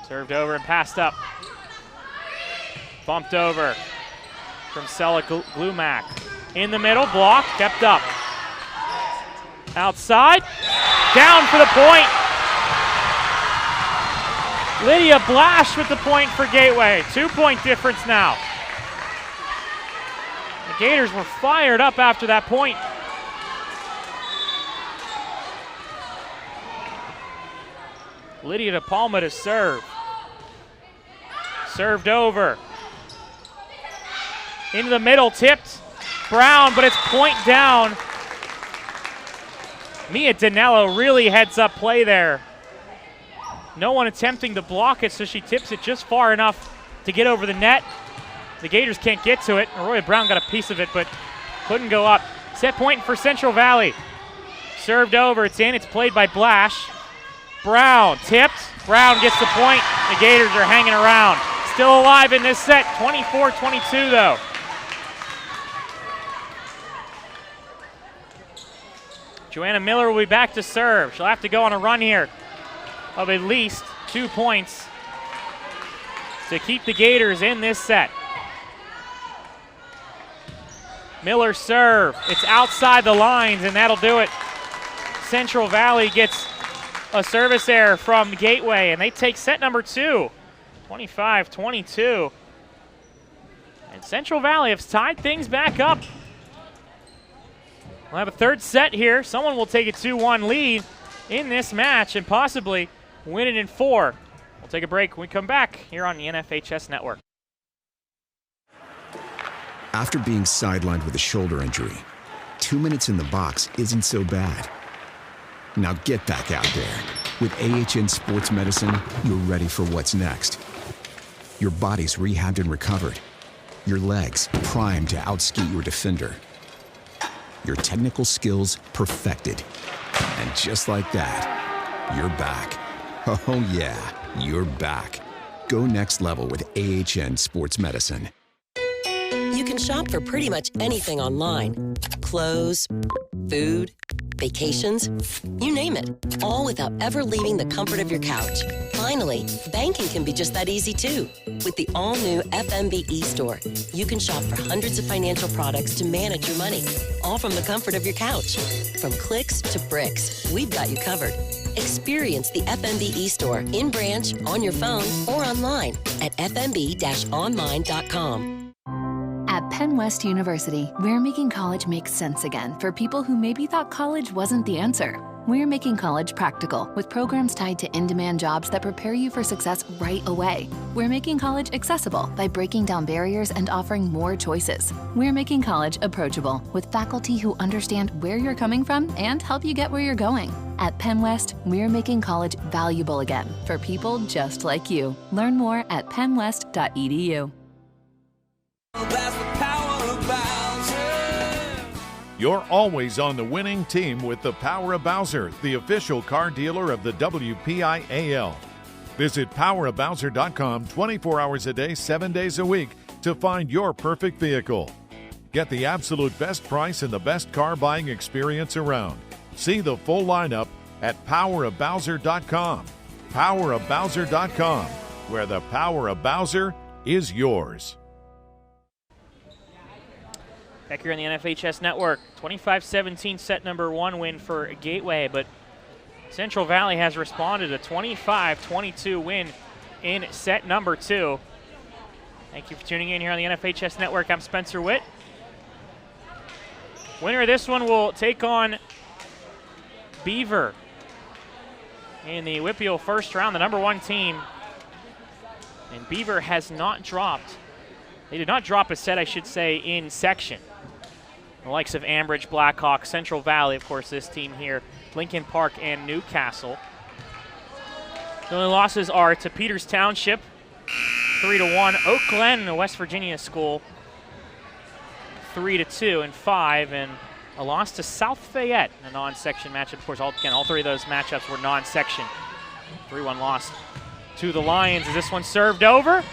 Served over and passed up. Bumped over from Sella Glumac. In the middle, block, kept up. Outside, down for the point. Lydia Blash with the point for Gateway. 2-point difference now. The Gators were fired up after that point. Lydia DePalma to serve. Served over. Into the middle, tipped. Brown, but it's point down. Mia Danello really heads up play there. No one attempting to block it, so she tips it just far enough to get over the net. The Gators can't get to it. Aroya Brown got a piece of it, but couldn't go up. Set point for Central Valley. Served over, it's in, it's played by Blash. Brown tipped, Brown gets the point. The Gators are hanging around. Still alive in this set, 24-22 though. Joanna Miller will be back to serve. She'll have to go on a run here of at least 2 points to keep the Gators in this set. Miller serve. It's outside the lines, and that'll do it. Central Valley gets a service error from Gateway, and they take set number 2, 25-22. And Central Valley have tied things back up. We'll have a third set here. Someone will take a 2-1 lead in this match and possibly win it in 4. We'll take a break when we come back here on the NFHS Network. After being sidelined with a shoulder injury, 2 minutes in the box isn't so bad. Now get back out there. With AHN Sports Medicine, you're ready for what's next. Your body's rehabbed and recovered. Your legs primed to outskate your defender. Your technical skills perfected. And just like that, you're back. Oh yeah, you're back. Go next level with AHN Sports Medicine. You can shop for pretty much anything online. Clothes, food, vacations, you name it. All without ever leaving the comfort of your couch. Finally, banking can be just that easy too. With the all-new FMB e-store, you can shop for hundreds of financial products to manage your money, all from the comfort of your couch. From clicks to bricks, we've got you covered. Experience the FMB e-store in branch, on your phone, or online at fmb-online.com. At Penn West University, we're making college make sense again for people who maybe thought college wasn't the answer. We're making college practical with programs tied to in-demand jobs that prepare you for success right away. We're making college accessible by breaking down barriers and offering more choices. We're making college approachable with faculty who understand where you're coming from and help you get where you're going. At Penn West, we're making college valuable again for people just like you. Learn more at pennwest.edu. You're always on the winning team with the Power of Bowser, the official car dealer of the WPIAL. Visit powerofbowser.com 24 hours a day, 7 days a week to find your perfect vehicle. Get the absolute best price and the best car buying experience around. See the full lineup at powerofbowser.com. Powerofbowser.com, where the power of Bowser is yours. Back here on the NFHS Network, 25-17 set number 1 win for Gateway, but Central Valley has responded, a 25-22 win in set number 2. Thank you for tuning in here on the NFHS Network. I'm Spencer Witt. Winner of this one will take on Beaver in the WPIAL first round, the number 1 team. And Beaver has not dropped. They did not drop a set, I should say, in section. The likes of Ambridge, Blackhawk, Central Valley, of course, this team here, Lincoln Park and Newcastle. The only losses are to Peters Township, 3-1. Oak Glen, a West Virginia school, 3-2 in 5, and a loss to South Fayette in a non-section matchup. Of course, all three of those matchups were non-section. 3-1 loss to the Lions. Is this one served over?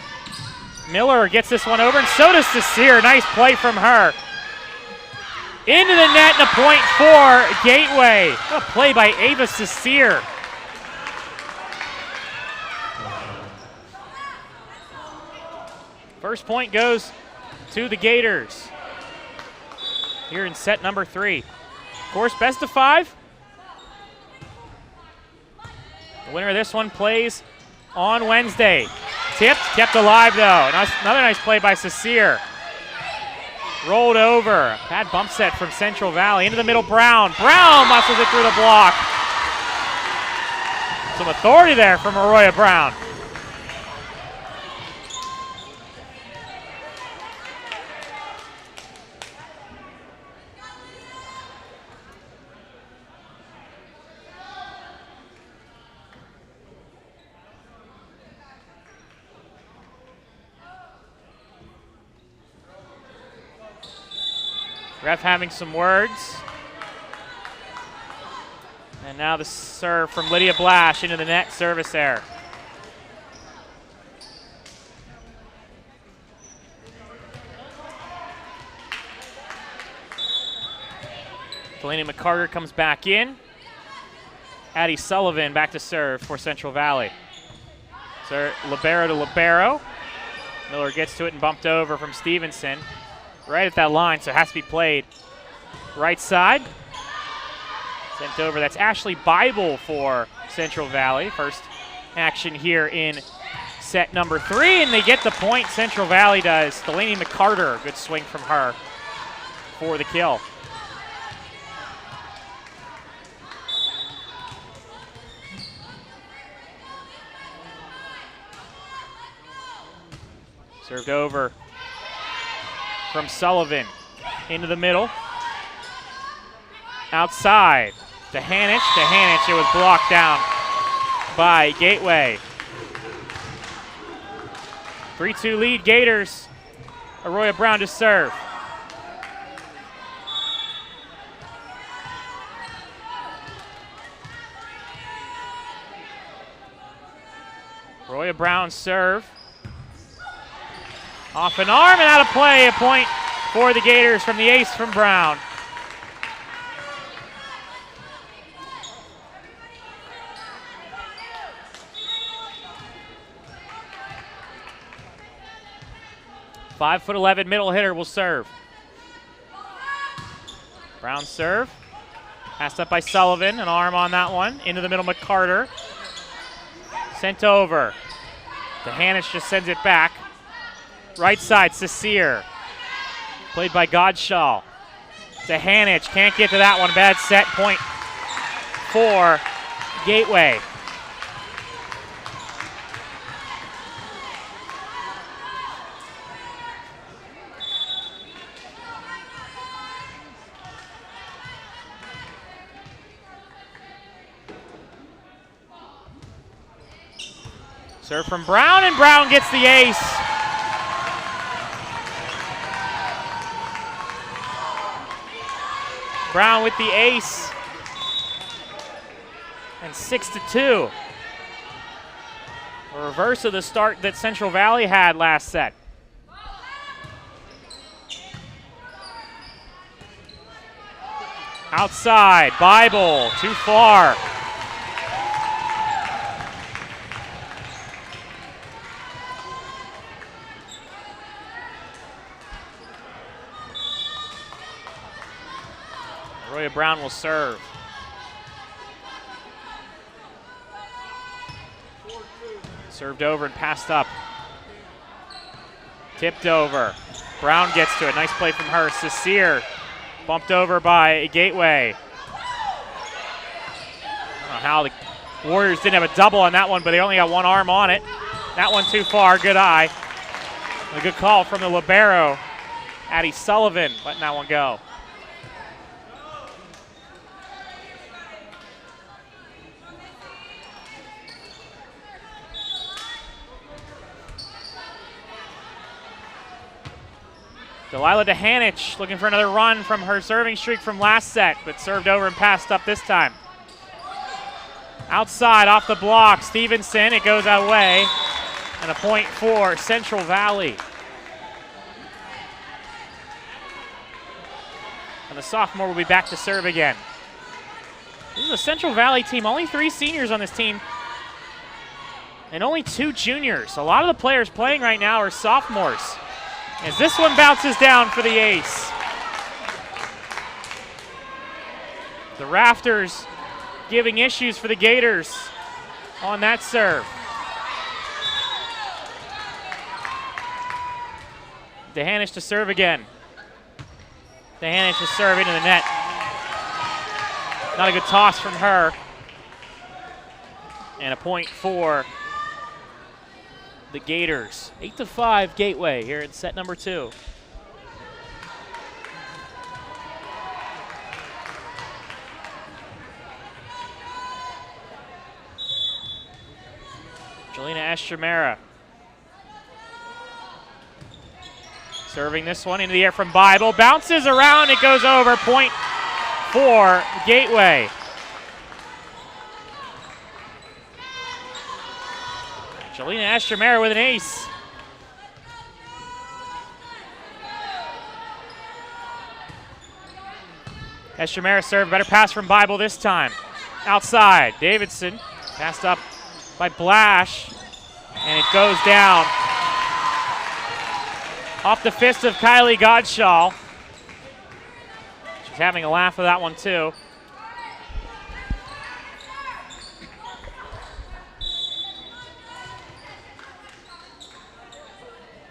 Miller gets this one over, and so does Cecile. Nice play from her. Into the net and a point for Gateway. What a play by Ava Cecile. First point goes to the Gators here in set number 3. Of course, best of 5. The winner of this one plays on Wednesday. Tipped, kept alive though. Another nice play by Cecile. Rolled over. Bad bump set from Central Valley. Into the middle, Brown. Brown muscles it through the block. Some authority there from Arroyo Brown. Ref having some words. And now the serve from Lydia Blash into the net, service error. Delaney McCarter comes back in. Addie Sullivan back to serve for Central Valley. So libero to libero. Miller gets to it and bumped over from Stevenson. Right at that line, so it has to be played right side. Sent over, that's Ashley Bible for Central Valley. First action here in set number 3, and they get the point, Central Valley does. Delaney McCarter, good swing from her for the kill. Served over from Sullivan into the middle. Outside to Hanich. It was blocked down by Gateway. 3-2 lead, Gators. Arroyo Brown to serve. Arroyo Brown serve. Off an arm and out of play. A point for the Gators from the ace from Brown. .5'11" middle hitter will serve. Brown serve. Passed up by Sullivan. An arm on that one. Into the middle, McCarter. Sent over. To Hanich, just sends it back. Right side, Cecile. Played by Godshall. To Hanich, can't get to that one. Bad set, point for Gateway. Serve from Brown, and Brown gets the ace. Brown with the ace. And 6-2. A reverse of the start that Central Valley had last set. Outside, Bible, too far. Arroyo Brown will serve. Served over and passed up. Tipped over. Brown gets to it. Nice play from her. Cecile bumped over by Gateway. I don't know how the Warriors didn't have a double on that one, but they only got one arm on it. That one too far. Good eye. A good call from the libero. Addie Sullivan letting that one go. Delilah Dehanich looking for another run from her serving streak from last set, but served over and passed up this time. Outside, off the block, Stevenson, it goes away. And a point for Central Valley. And the sophomore will be back to serve again. This is a Central Valley team, only 3 seniors on this team, and only 2 juniors. A lot of the players playing right now are sophomores. As this one bounces down for the ace. The rafters giving issues for the Gators on that serve. Dehanich to serve again. Dehanich to serve into the net. Not a good toss from her. And a point for the Gators. 8-5 Gateway here in set number 2. Jelena Estremera serving this one into the air from Bible. Bounces around, it goes over. Point for Gateway. Jelena Estremera with an ace. Estremera serve, better pass from Bible this time. Outside, Davidson passed up by Blash, and it goes down. Off the fist of Kylie Godshall. She's having a laugh with that one too.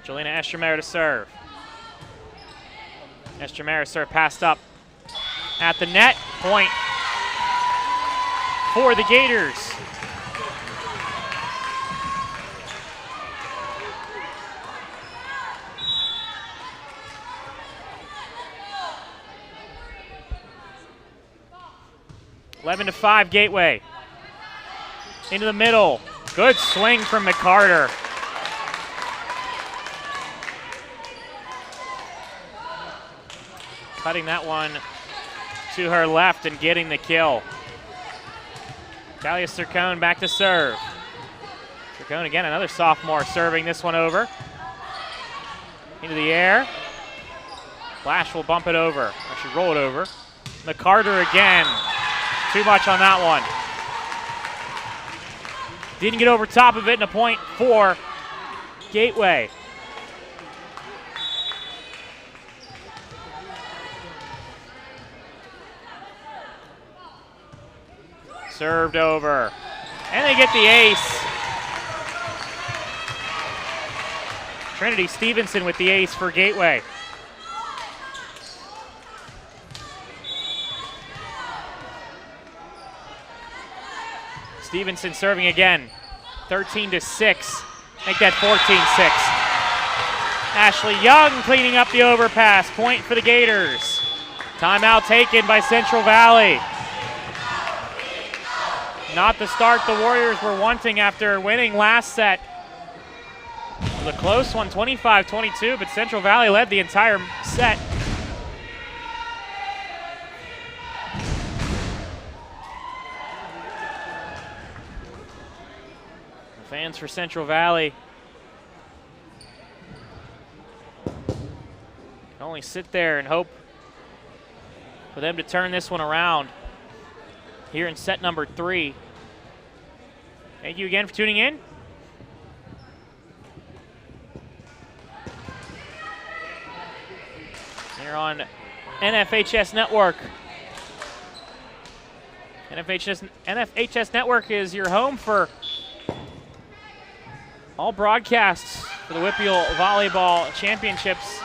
Jelena Estremera to serve. Estremera serve passed up at the net. Point for the Gators. Eleven to 5 Gateway. Into the middle. Good swing from McCarter. Cutting that one to her left and getting the kill. Talia Sircone back to serve. Sircone again, another sophomore serving this one over. Into the air. Flash will bump it over. Actually roll it over. McCarter again. Too much on that one. Didn't get over top of it, and a point for Gateway. Served over. And they get the ace. Trinity Stevenson with the ace for Gateway. Stevenson serving again. 13-6. Make that 14-6. Ashley Young cleaning up the overpass. Point for the Gators. Timeout taken by Central Valley. Not the start the Warriors were wanting after winning last set. It was a close one, 25-22, but Central Valley led the entire set. The fans for Central Valley can only sit there and hope for them to turn this one around here in set number 3. Thank you again for tuning in. Here on NFHS Network. NFHS Network is your home for all broadcasts for the WPIAL Volleyball Championships,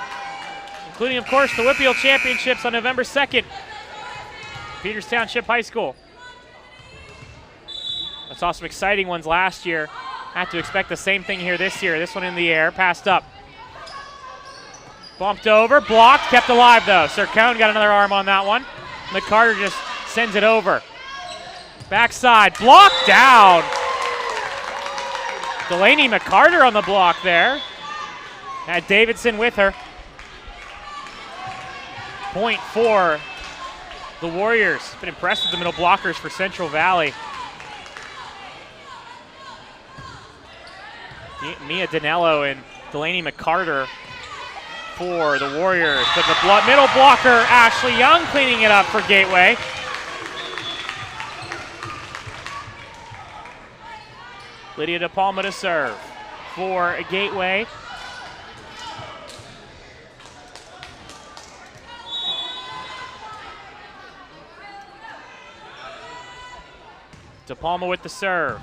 including, of course, the WPIAL Championships on November 2nd, Peters Township High School. I saw some exciting ones last year. I have to expect the same thing here this year. This one in the air, passed up. Bumped over, blocked, kept alive though. Sircone got another arm on that one. McCarter just sends it over. Backside, blocked down. Delaney McCarter on the block there. Had Davidson with her. point for the Warriors. Been impressed with the middle blockers for Central Valley. Mia Danello and Delaney McCarter for the Warriors. But the middle blocker, Ashley Young, cleaning it up for Gateway. Lydia De Palma to serve for Gateway. De Palma with the serve.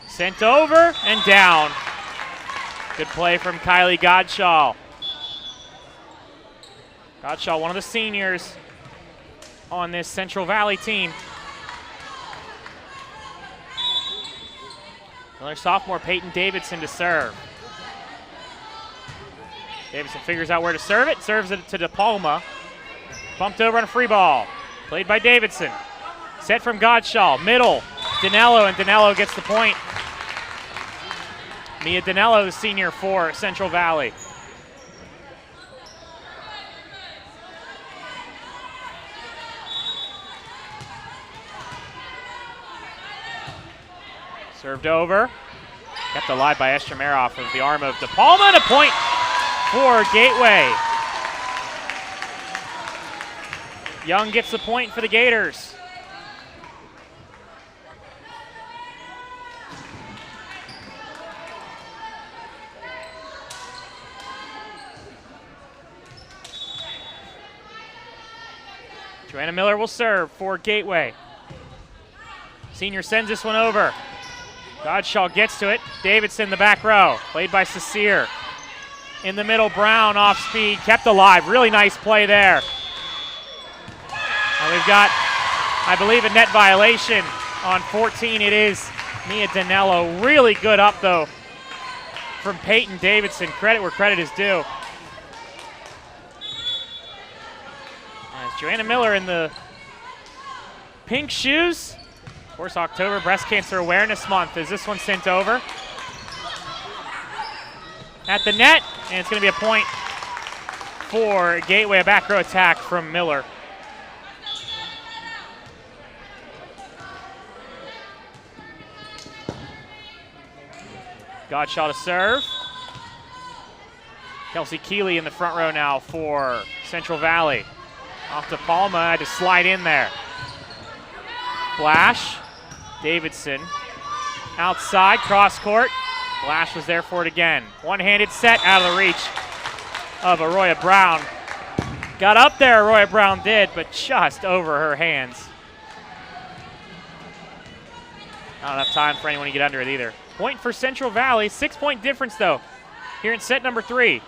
Sent over and down. Good play from Kylie Godshaw. Godshaw, one of the seniors on this Central Valley team. Another sophomore, Peyton Davidson, to serve. Davidson figures out where to serve it, serves it to De Palma. Bumped over on a free ball. Played by Davidson. Set from Godshaw, middle, Danello, and Danello gets the point. Mia Danello, the senior for Central Valley. Served over, kept alive by Esther off of the arm of De Palma, and a point for Gateway. Young gets the point for the Gators. Joanna Miller will serve for Gateway. Senior sends this one over. Godshaw gets to it. Davidson, the back row, played by Cecere. In the middle, Brown off speed, kept alive. Really nice play there. And we've got, I believe, a net violation on 14. It is Mia Danello. Really good up, though, from Peyton Davidson. Credit where credit is due. Joanna Miller in the pink shoes. Of course, October Breast Cancer Awareness Month. Is this one sent over? At the net, and it's going to be a point for Gateway, a back row attack from Miller. Godshaw to serve. Kelsey Keeley in the front row now for Central Valley. Off to Palma, had to slide in there. Blash, Davidson, outside, cross court. Blash was there for it again. One-handed set out of the reach of Arroyo Brown. Got up there, Arroyo Brown did, but just over her hands. Not enough time for anyone to get under it either. Point for Central Valley, 6-point difference though, here in set number 3.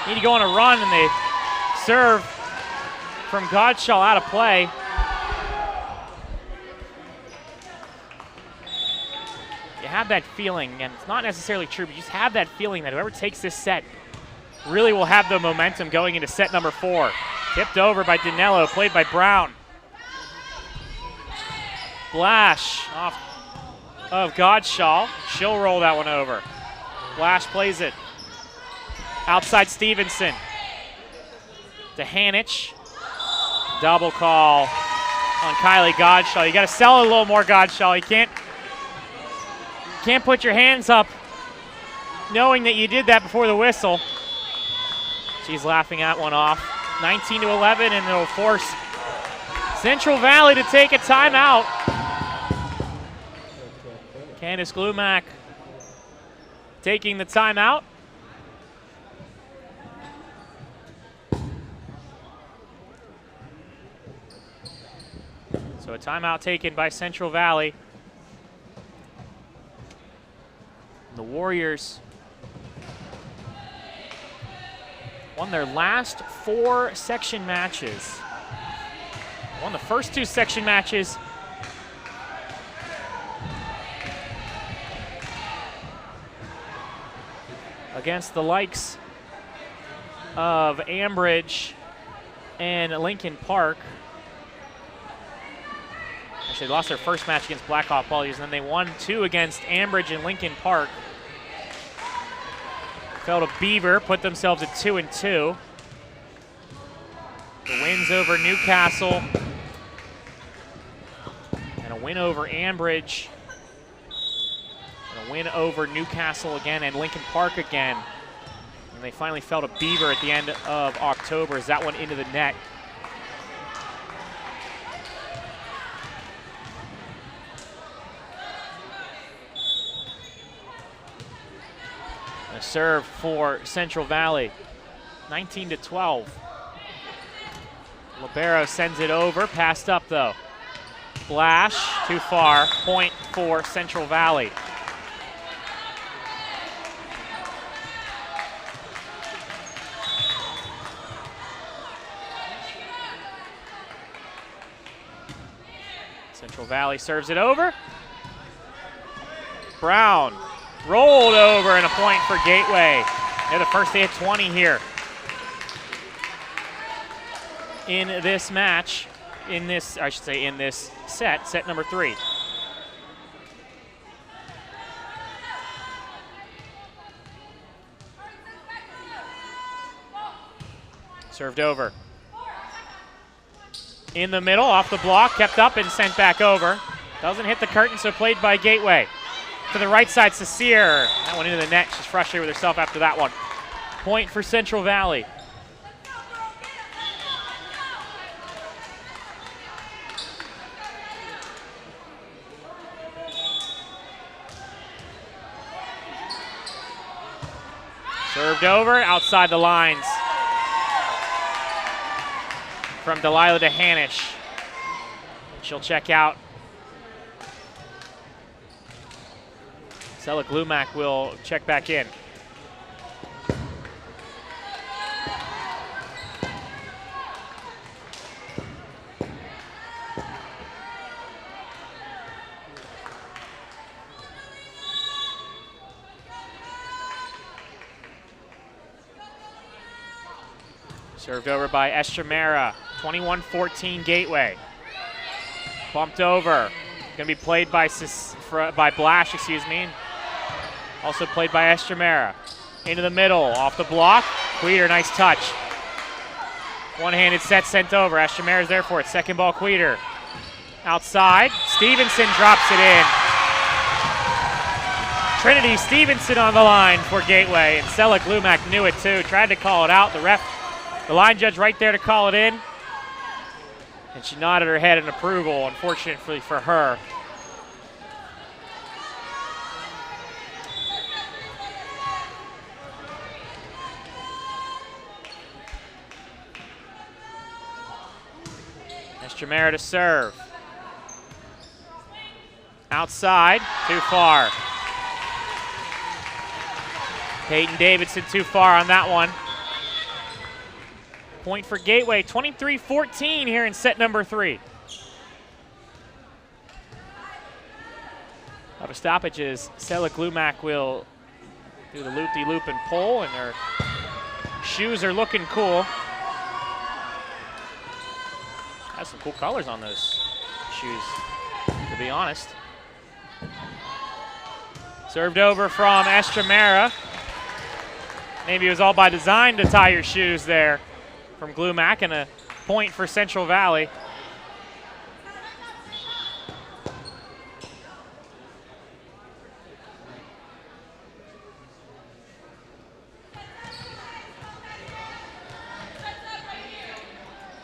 Need to go on a run, and they serve from Godshaw out of play. You have that feeling, and it's not necessarily true, but you just have that feeling that whoever takes this set really will have the momentum going into set number 4. Tipped over by Danello, played by Brown. Blash off of Godshaw. She'll roll that one over. Blash plays it. Outside Stevenson. To Hanich. Double call on Kylie Godshaw. You got to sell it a little more, Godshaw. You can't put your hands up knowing that you did that before the whistle. She's laughing that one off. 19-11, and it'll force Central Valley to take a timeout. Candace Glumack taking the timeout. So a timeout taken by Central Valley. The Warriors won their last 4 section matches. Won the first 2 section matches against the likes of Ambridge and Lincoln Park. Actually, they lost their first match against Blackhawk Polys, and then they won 2 against Ambridge and Lincoln Park. Fell to Beaver, put themselves at 2-2. The wins over Newcastle and a win over Ambridge and a win over Newcastle again and Lincoln Park again. And they finally fell to Beaver at the end of October as that one into the net. A serve for Central Valley, 19-12. Libero sends it over, passed up though. Blash, too far, point for Central Valley. Central Valley serves it over. Brown rolled over and a point for Gateway. They're the first they hit 20 here in this match, in this set number 3. Served over. In the middle, off the block, kept up and sent back over. Doesn't hit the curtain, so played by Gateway. To the right side, Cecere. That one into the net. She's frustrated with herself after that one. Point for Central Valley. Served over, outside the lines. From Delilah to Hanish. She'll check out. Stella Glumac will check back in. Served over by Estremera, 21-14 Gateway. Bumped over, gonna be played by Blash, Also played by Estremera. Into the middle, off the block. Queter, nice touch. One-handed set sent over. Estremera's there for it. Second ball, Queter. Outside, Stevenson drops it in. Trinity Stevenson on the line for Gateway, and Stella Glumac knew it too. Tried to call it out. The line judge right there to call it in. And she nodded her head in approval, unfortunately for her. Estremera to serve. Outside, too far. Peyton Davidson too far on that one. Point for Gateway, 23-14 here in set number 3. Out of stoppages, Stella Glumac will do the loop-de-loop and pull, and her shoes are looking cool. Has some cool colors on those shoes, to be honest. Served over from Estremera. Maybe it was all by design to tie your shoes there from Glumac, and a point for Central Valley.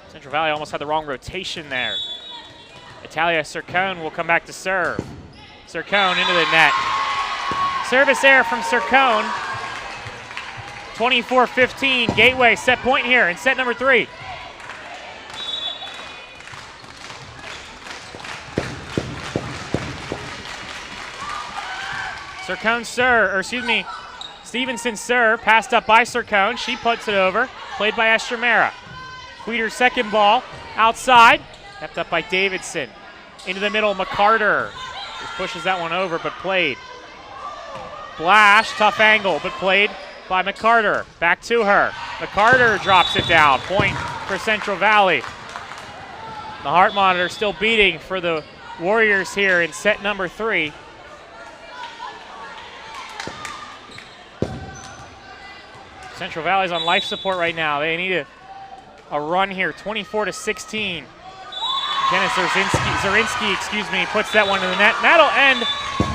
Central Valley almost had the wrong rotation there. Italia Sircone will come back to serve. Sircone into the net. Service error from Sircone. 24-15, Gateway set point here in set number 3. Stevenson serve, passed up by Sircone. She puts it over, played by Estremera. Queter's second ball, outside, kept up by Davidson. Into the middle, McCarter. Just pushes that one over, but played. Blash, tough angle, but played by McCarter. Back to her. McCarter drops it down. Point for Central Valley. The heart monitor still beating for the Warriors here in set number 3. Central Valley's on life support right now. They need to a run here, 24-16. Dennis Zorinsky, puts that one in the net. That'll end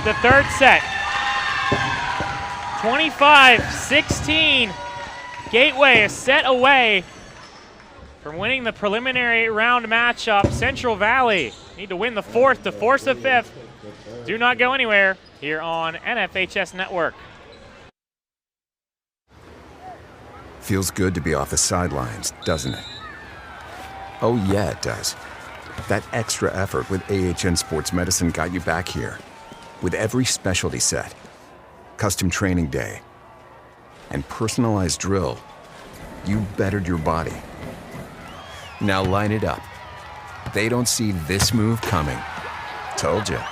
the third set. 25-16. Gateway a set away from winning the preliminary round matchup. Central Valley need to win the fourth to force the fifth. Do not go anywhere here on NFHS Network. Feels good to be off the sidelines, doesn't it? Oh yeah, it does. That extra effort with AHN Sports Medicine got you back here. With every specialty set, custom training day, and personalized drill, you bettered your body. Now line it up. They don't see this move coming. Told ya.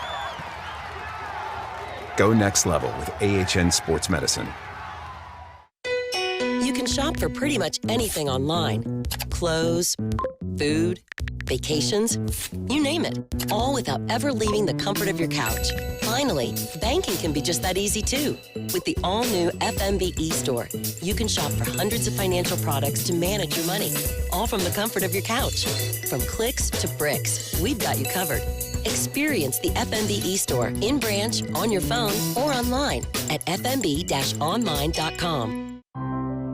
Go next level with AHN Sports Medicine. You can shop for pretty much anything online. Clothes, food, vacations, you name it. All without ever leaving the comfort of your couch. Finally, banking can be just that easy too. With the all-new FMB e-store, you can shop for hundreds of financial products to manage your money, all from the comfort of your couch. From clicks to bricks, we've got you covered. Experience the FMB e-store in branch, on your phone, or online at fmb-online.com.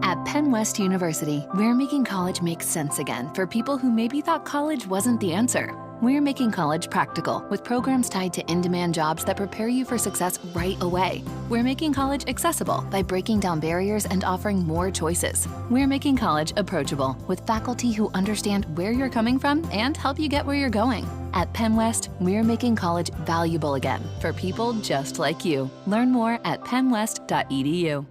At Penn West University, we're making college make sense again for people who maybe thought college wasn't the answer. We're making college practical with programs tied to in-demand jobs that prepare you for success right away. We're making college accessible by breaking down barriers and offering more choices. We're making college approachable with faculty who understand where you're coming from and help you get where you're going. At Penn West, we're making college valuable again for people just like you. Learn more at pennwest.edu.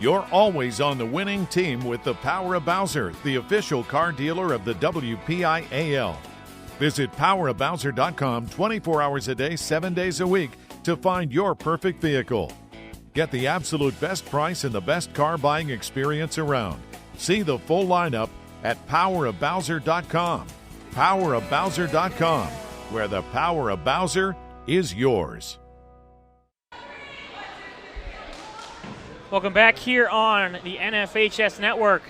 You're always on the winning team with the Power of Bowser, the official car dealer of the WPIAL. Visit powerofbowser.com 24 hours a day, 7 days a week to find your perfect vehicle. Get the absolute best price and the best car buying experience around. See the full lineup at powerofbowser.com. Powerofbowser.com, where the power of Bowser is yours. Welcome back here on the NFHS Network.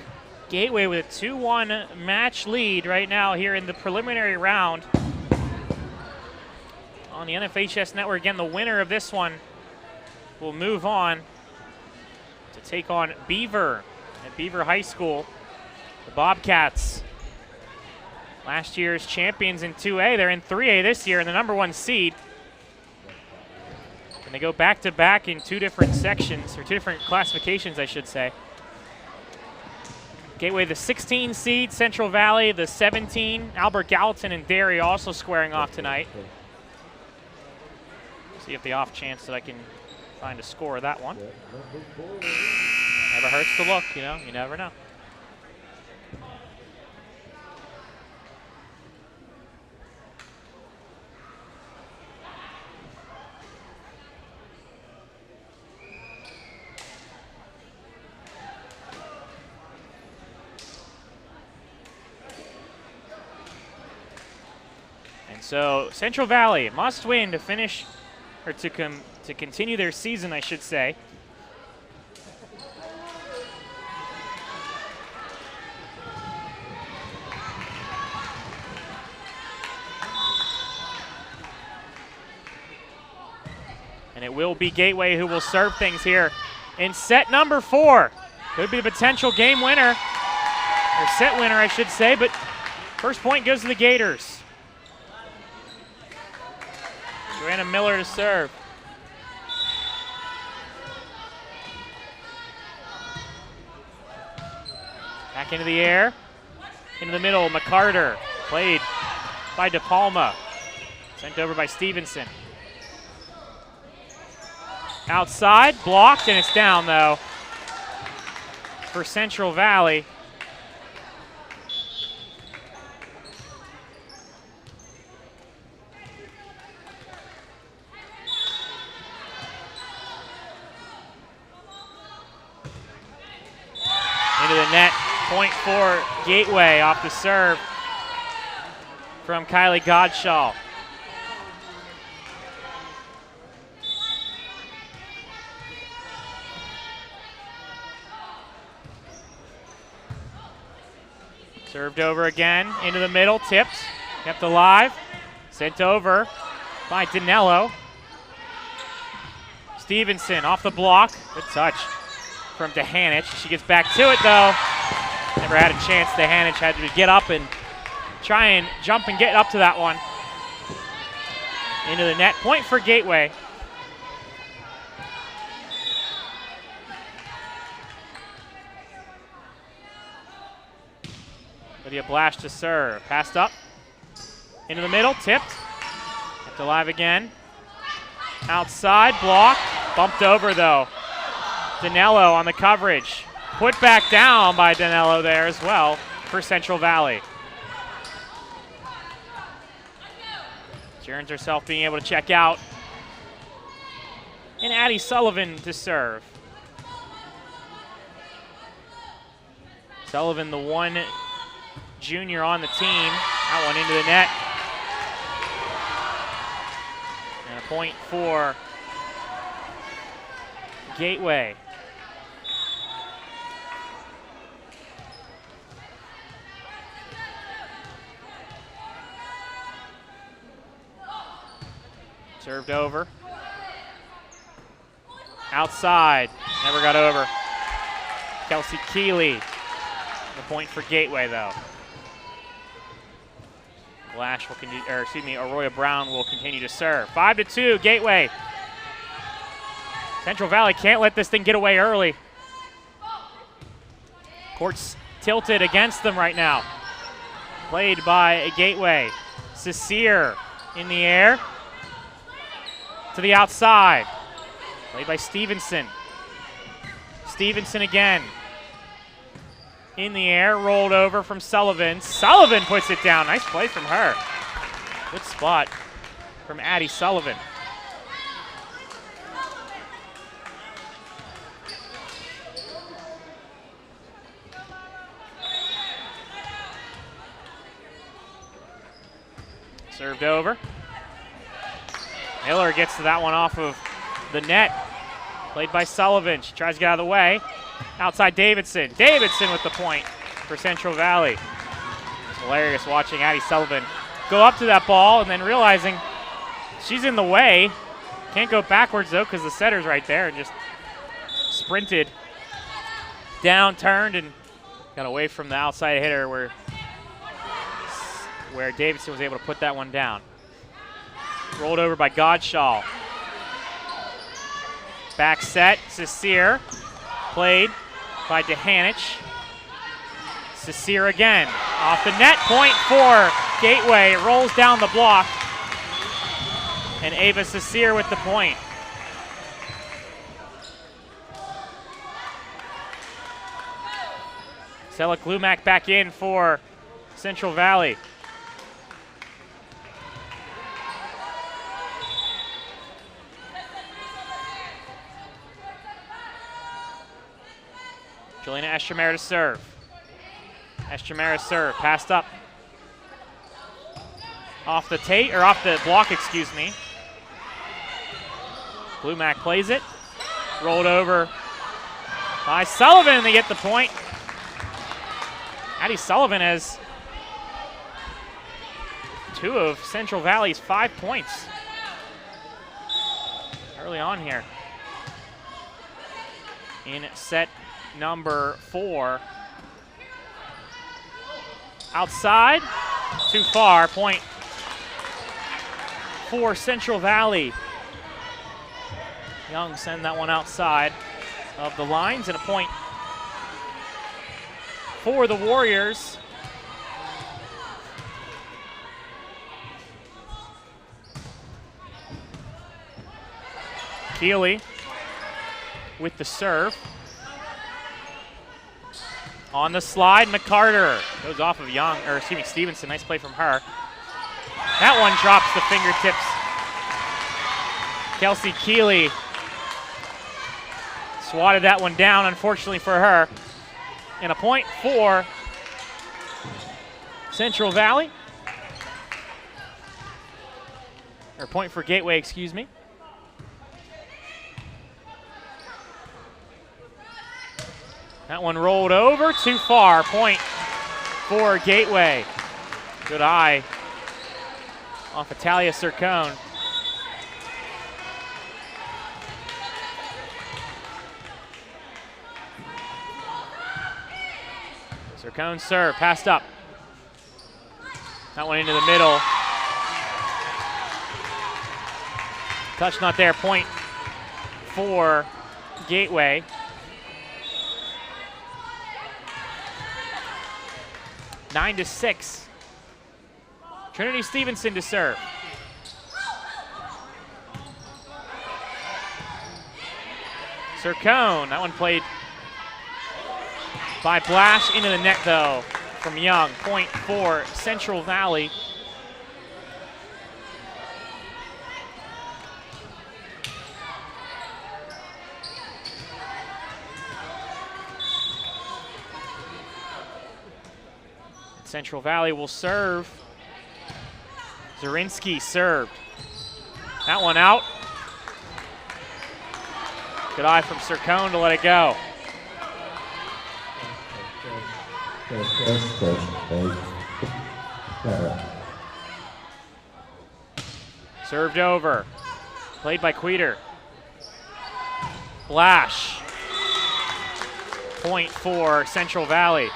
Gateway with a 2-1 match lead right now here in the preliminary round. On the NFHS Network, again, the winner of this one will move on to take on Beaver at Beaver High School. The Bobcats, last year's champions in 2A. They're in 3A this year and the #1 seed. And they go back-to-back in two different sections, or two different classifications, I should say. Gateway, the 16 seed, Central Valley, the 17. Albert Gallatin and Derry also squaring off tonight. See if the off chance that I can find a score of that one. Never hurts to look, you know, you never know. So Central Valley must win to finish, or to continue their season, I should say. And it will be Gateway who will serve things here in set number 4. Could be the potential game winner, or set winner, I should say, but first point goes to the Gators. Joanna Miller to serve. Back into the air. Into the middle, McCarter. Played by DePalma. Sent over by Stevenson. Outside, blocked, and it's down, though, for Central Valley. Into the net, point for Gateway off the serve from Kylie Godshall. Served over again, into the middle, tipped, kept alive, sent over by Danello. Stevenson off the block, good touch from Dehanich. She gets back to it though. Never had a chance. Dehanich had to get up and try and jump and get up to that one. Into the net, point for Gateway. Lydia Blash to serve. Passed up. Into the middle. Tipped. Kept alive again. Outside. Block. Bumped over though. Danello on the coverage. Put back down by Danello there as well for Central Valley. She earns herself being able to check out. And Addie Sullivan to serve. Sullivan, the one junior on the team. That one into the net. And a point for Gateway. Served over. Outside. Never got over. Kelsey Keeley. The point for Gateway though. Blash will continue, or excuse me, Arroyo Brown will continue to serve. 5-2, Gateway. Central Valley can't let this thing get away early. Court's tilted against them right now. Played by Gateway. Cecere in the air. To the outside. Played by Stevenson. Stevenson again. In the air, rolled over from Sullivan. Sullivan puts it down. Nice play from her. Good spot from Addie Sullivan. Served over. Miller gets to that one off of the net. Played by Sullivan. She tries to get out of the way. Outside Davidson. Davidson with the point for Central Valley. It's hilarious watching Addie Sullivan go up to that ball and then realizing she's in the way. Can't go backwards though because the setter's right there, and just sprinted down, turned, and got away from the outside hitter where Davidson was able to put that one down. Rolled over by Godshall. Back set, Cecere. Played by Dehanich. Cecere again. Off the net, point for Gateway. It rolls down the block. And Ava Cecere with the point. Stella Glumac back in for Central Valley. Jelena Estremera to serve. Estremera serve, passed up. Off the block, excuse me. Glumac plays it. Rolled over by Sullivan, and they get the point. Addie Sullivan has 2 of Central Valley's 5 points early on here in set number 4. Outside, too far, point for Central Valley. Young send that one outside of the lines, and a point for the Warriors. Keeley with the serve. On the slide, McCarter goes off of Stevenson. Nice play from her. That one drops the fingertips. Kelsey Keeley swatted that one down, unfortunately for her. And a point for Central Valley. Or point for Gateway, excuse me. That one rolled over, too far. Point for Gateway. Good eye off Italia Sircone. Sircone serve, passed up. That one into the middle. Touch not there, point for Gateway. 9-6. Trinity Stevenson to serve. Sircone, that one played by Blash into the net though from Young. Point for Central Valley. Central Valley will serve. Zarinsky served. That one out. Good eye from Sircone to let it go. Served over. Played by Queter. Blash. Point for Central Valley.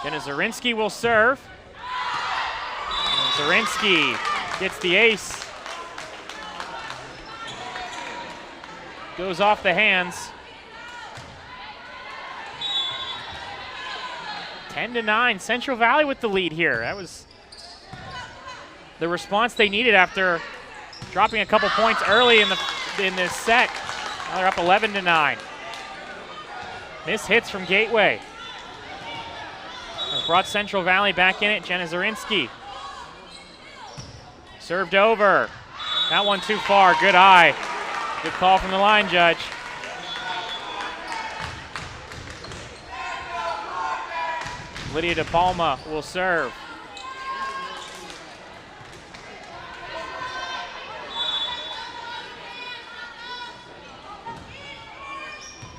Jenna Zarinsky will serve. And Zarinsky gets the ace. Goes off the hands. 10-9, Central Valley with the lead here. That was the response they needed after dropping a couple points early in this set. Now they're up 11-9. Miss hits from Gateway. Has brought Central Valley back in it. Jenna Zarinsky. Served over. That one too far. Good eye. Good call from the line judge. Lydia De Palma will serve.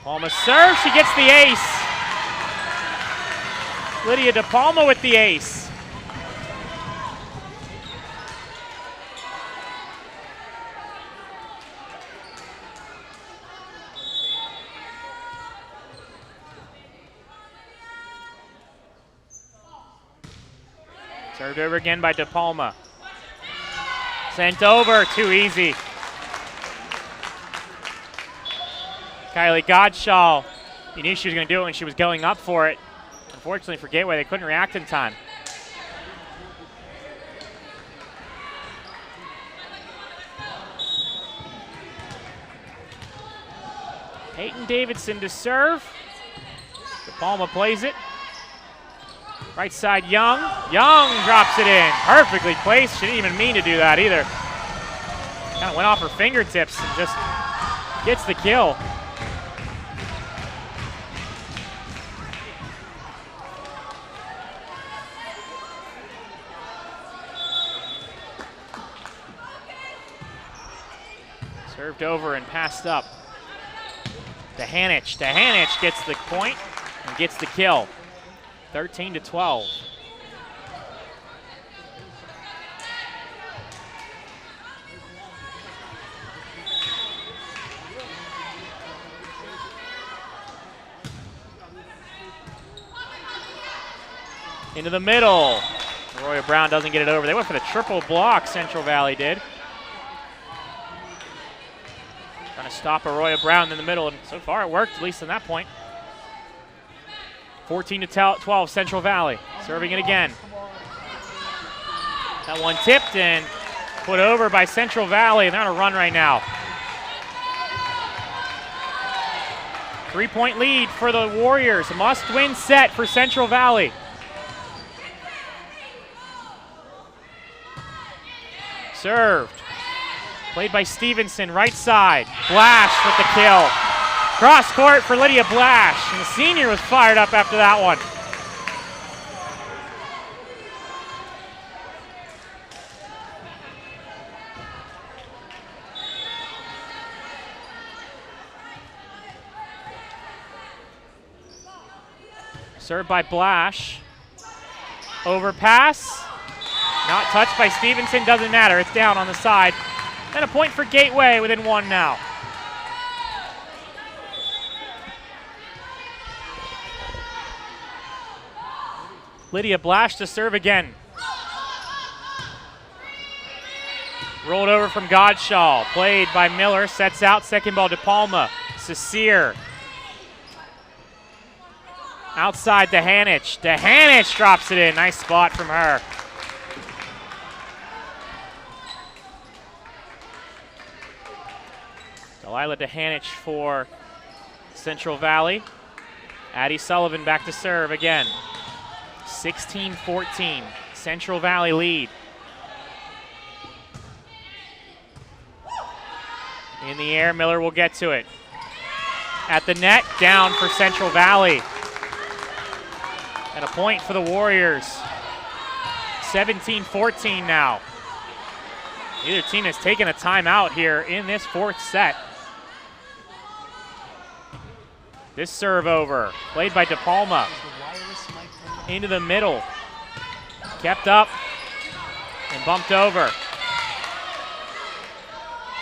Palma serves. She gets the ace. Lydia De Palma with the ace. Served over again by De Palma. Sent over, too easy. Kylie Godshall, you knew she was going to do it when she was going up for it. Unfortunately for Gateway, they couldn't react in time. Peyton Davidson to serve. De Palma plays it. Right side, Young. Young drops it in. Perfectly placed. She didn't even mean to do that either. Kind of went off her fingertips and just gets the kill. Served over and passed up. Dehanich. Dehanich gets the point and gets the kill. 13-12. Into the middle. Arroyo Brown doesn't get it over. They went for the triple block, Central Valley did. Trying to stop Arroyo Brown in the middle, and so far it worked, at least in that point. 14-12, Central Valley. Serving it again. That one tipped and put over by Central Valley, and they're on a run right now. 3-point lead for the Warriors. A must-win set for Central Valley. Served. Played by Stevenson, right side. Blash with the kill. Cross court for Lydia Blash, and the senior was fired up after that one. Served by Blash. Overpass. Not touched by Stevenson, doesn't matter. It's down on the side. And a point for Gateway, within 1 now. Lydia Blash to serve again. Rolled over from Godshaw. Played by Miller. Sets out. Second ball to Palma. Cecere. Outside to Hanich. Hanich drops it in. Nice spot from her. Delilah Hanich for Central Valley. Addie Sullivan back to serve again. 16-14. Central Valley lead. In the air, Miller will get to it. At the net, down for Central Valley. And a point for the Warriors. 17-14 now. Neither team has taken a timeout here in this 4th set. This serve over, played by DePalma. Into the middle. Kept up and bumped over.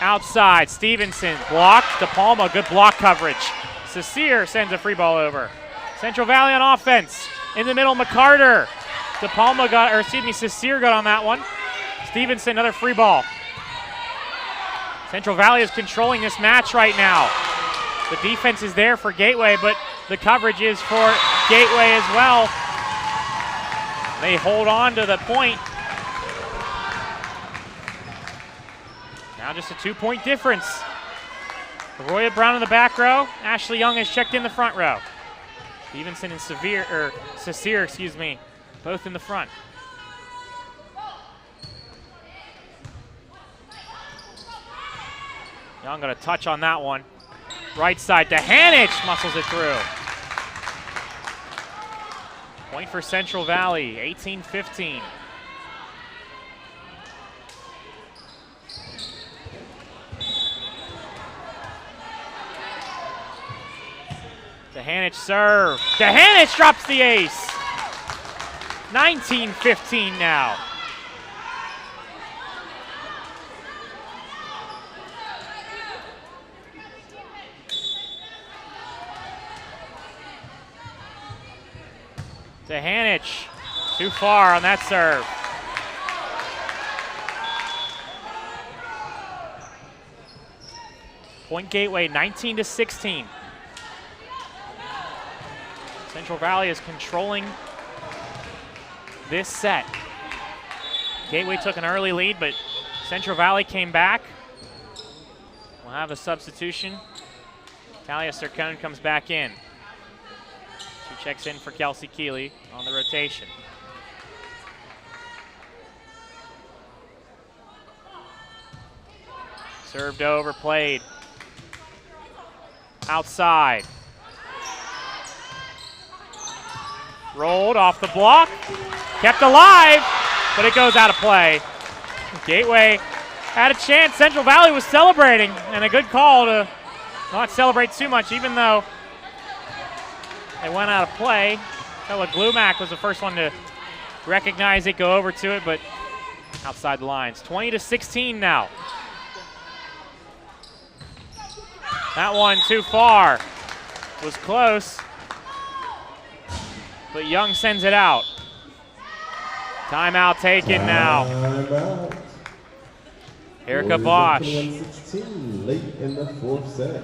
Outside, Stevenson blocked. DePalma, good block coverage. Cecere sends a free ball over. Central Valley on offense. In the middle, McCarter. Cecere got on that one. Stevenson, another free ball. Central Valley is controlling this match right now. The defense is there for Gateway, but the coverage is for Gateway as well. They hold on to the point. Now just a 2-point difference. Roya Brown in the back row. Ashley Young has checked in the front row. Stevenson and Cecere, both in the front. Young got a touch on that one. Right side to Hanich, muscles it through. Point for Central Valley, 18-15. Hanich serve. Hanich drops the ace. 19-15 now. Hanich, too far on that serve. Point Gateway, 19-16. Central Valley is controlling this set. Gateway took an early lead, but Central Valley came back. We'll have a substitution. Talia Sircone comes back in. She checks in for Kelsey Keeley on the rotation. Served over, played. Outside. Rolled off the block. Kept alive, but it goes out of play. Gateway had a chance. Central Valley was celebrating, and a good call to not celebrate too much, even though they went out of play. Ella Glumac was the first one to recognize it, go over to it, but outside the lines. 20-16 now. That one too far. Was close, but Young sends it out. Timeout taken now. Timeout. Erica Bosch. 21-16 late in the 4th set.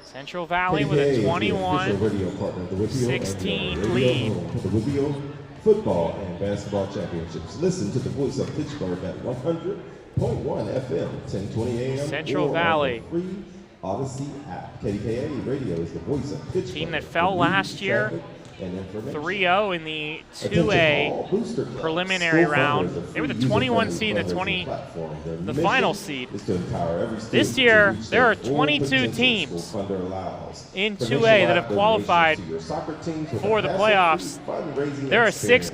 Central Valley with a 21-16 lead. The WPIAL football and basketball championships. Listen to the voice of Pittsburgh at 100.1 FM, 1020 AM. Central Valley. Free Odyssey app. KDKA Radio is the voice of Pittsburgh. Team that fell last year, 3-0 in the 2A preliminary round. They were the 21 seed and the final seed. This year, there are 22 teams in 2A that have qualified for the playoffs. There are 6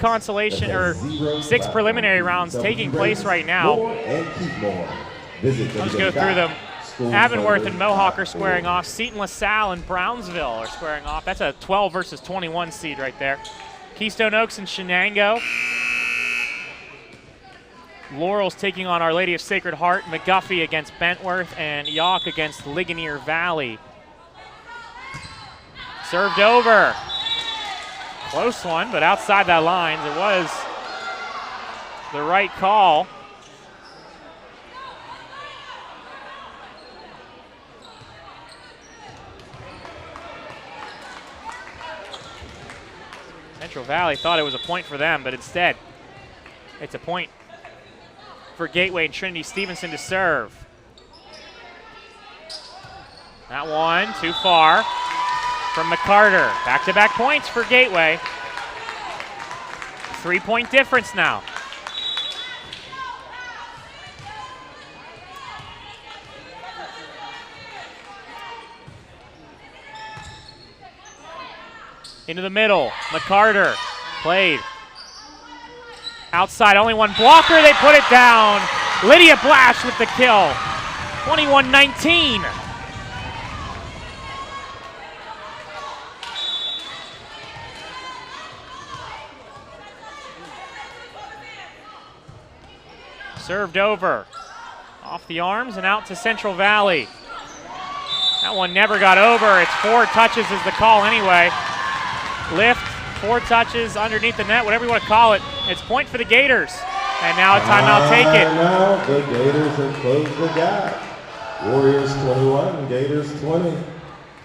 preliminary rounds taking place right now. Let's go through them. Avonworth and Mohawk are squaring off. Seton LaSalle and Brownsville are squaring off. That's a 12 versus 21 seed right there. Keystone Oaks and Shenango. Laurel's taking on Our Lady of Sacred Heart. McGuffey against Bentworth, and Yawk against Ligonier Valley. Served over. Close one, but outside that line. It was the right call. Central Valley thought it was a point for them, but instead it's a point for Gateway and Trinity Stevenson to serve. That one too far from McCarter. Back-to-back points for Gateway. 3-point difference now. Into the middle, McCarter played. Outside, only one blocker, they put it down. Lydia Blash with the kill, 21-19. Served over, off the arms and out to Central Valley. That one never got over. It's 4 touches is the call anyway. Lift, 4 touches underneath the net, whatever you want to call it. It's point for the Gators. And now a timeout taken. Now the Gators have closed the gap. Warriors 21, Gators 20.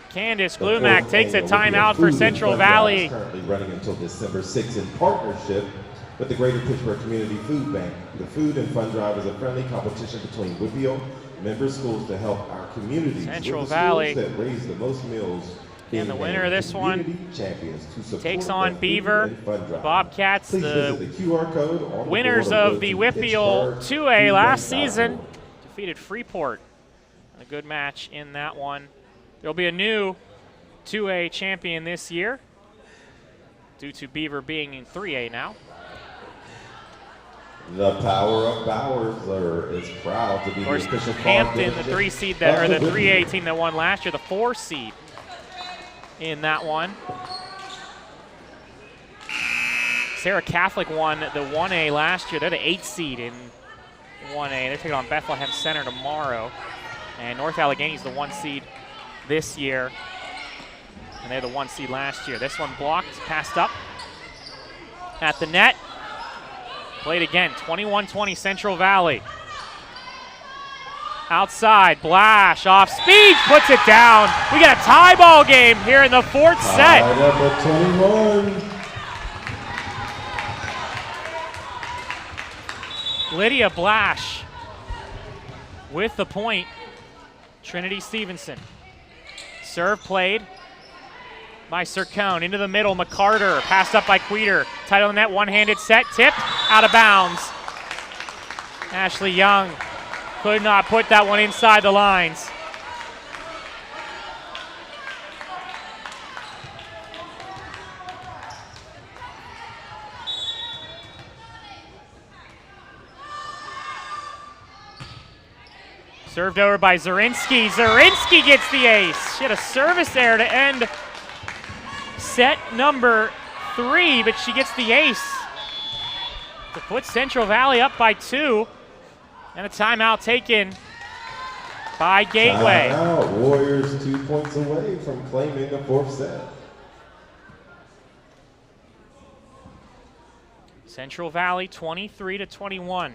Candace Glumack takes a timeout for Central Valley. Currently running until December 6th in partnership with the Greater Pittsburgh Community Food Bank. The Food and Fun Drive is a friendly competition between WPIAL member schools to help our communities. Central Valley that raise the most meals. And the winner of this one takes on Beaver Bobcats, the winners of the WPIAL 2A last season. Defeated Freeport. A good match in that one. There'll be a new 2A champion this year due to Beaver being in 3A now. The Power of Bowers is proud to be the official Hampton, the 3 seed that, or the 3A team that won last year, the 4 seed in that one. Sarah Catholic won the 1A last year. They're the 8 seed in 1A. They're taking on Bethlehem Center tomorrow. And North Allegheny's the 1 seed this year. And they're the 1 seed last year. This one blocked, passed up at the net. Played again, 21-20 Central Valley. Outside, Blash off speed, puts it down. We got a tie ball game here in the 4th set. Tied up at 21. Lydia Blash with the point. Trinity Stevenson. Serve played by Sircone. Into the middle, McCarter. Passed up by Queter. Tight on the net, one-handed set, tipped, out of bounds. Ashley Young could not put that one inside the lines. Served over by Zarinsky. Zarinsky gets the ace. She had a service error to end set number 3, but she gets the ace to put Central Valley up by 2. And a timeout taken by Gateway. Timeout. Warriors 2 points away from claiming the 4th set. Central Valley 23-21.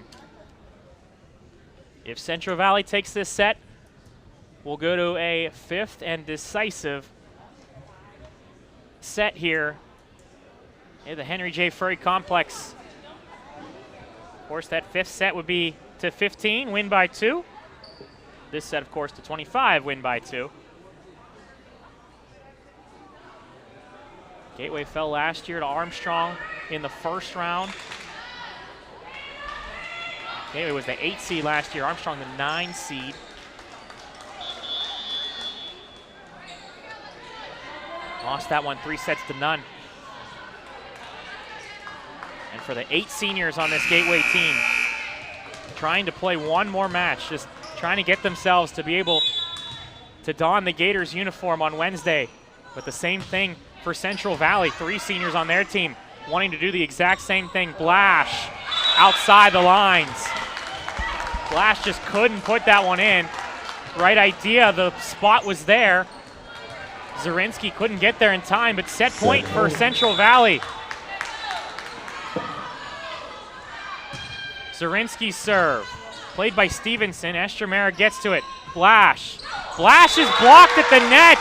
If Central Valley takes this set, we'll go to a 5th and decisive set here at the Henry J. Furry Complex. Of course, that 5th set would be to 15, win by 2. This set, of course, to 25, win by 2. Gateway fell last year to Armstrong in the 1st round. Gateway was the 8 seed last year, Armstrong the 9 seed. Lost that one 3-0. And for the 8 seniors on this Gateway team, trying to play one more match, just trying to get themselves to be able to don the Gators uniform on Wednesday. But the same thing for Central Valley, 3 seniors on their team wanting to do the exact same thing. Blash outside the lines. Blash just couldn't put that one in. Right idea, the spot was there. Zarinsky couldn't get there in time, but set point for Central Valley. Zarinsky's serve, played by Stevenson. Estromera gets to it. Blash. Blash is blocked at the net.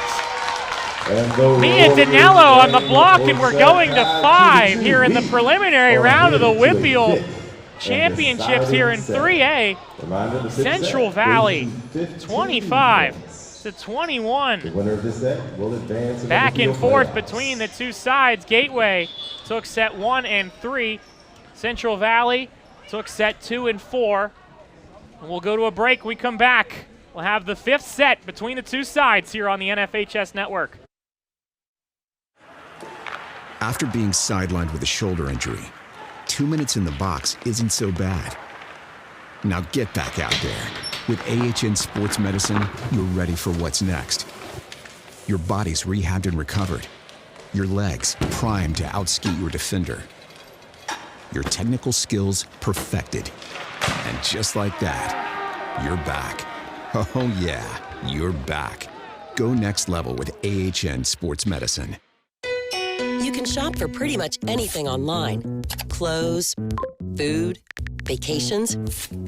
Mia Danello on the block, and we're going to 5 here in the preliminary round of the WPIAL Championships here in 3A. Central Valley 25-21. Back and forth between the two sides. Gateway took set 1 and 3. Central Valley took set 2 and 4. And we'll go to a break. When we come back, we'll have the 5th set between the two sides here on the NFHS Network. After being sidelined with a shoulder injury, 2 minutes in the box isn't so bad. Now get back out there. With AHN Sports Medicine, you're ready for what's next. Your body's rehabbed and recovered. Your legs primed to outskeet your defender. Your technical skills perfected. And just like that, you're back. Oh yeah, you're back. Go next level with AHN Sports Medicine. You can shop for pretty much anything online. Clothes, food, vacations,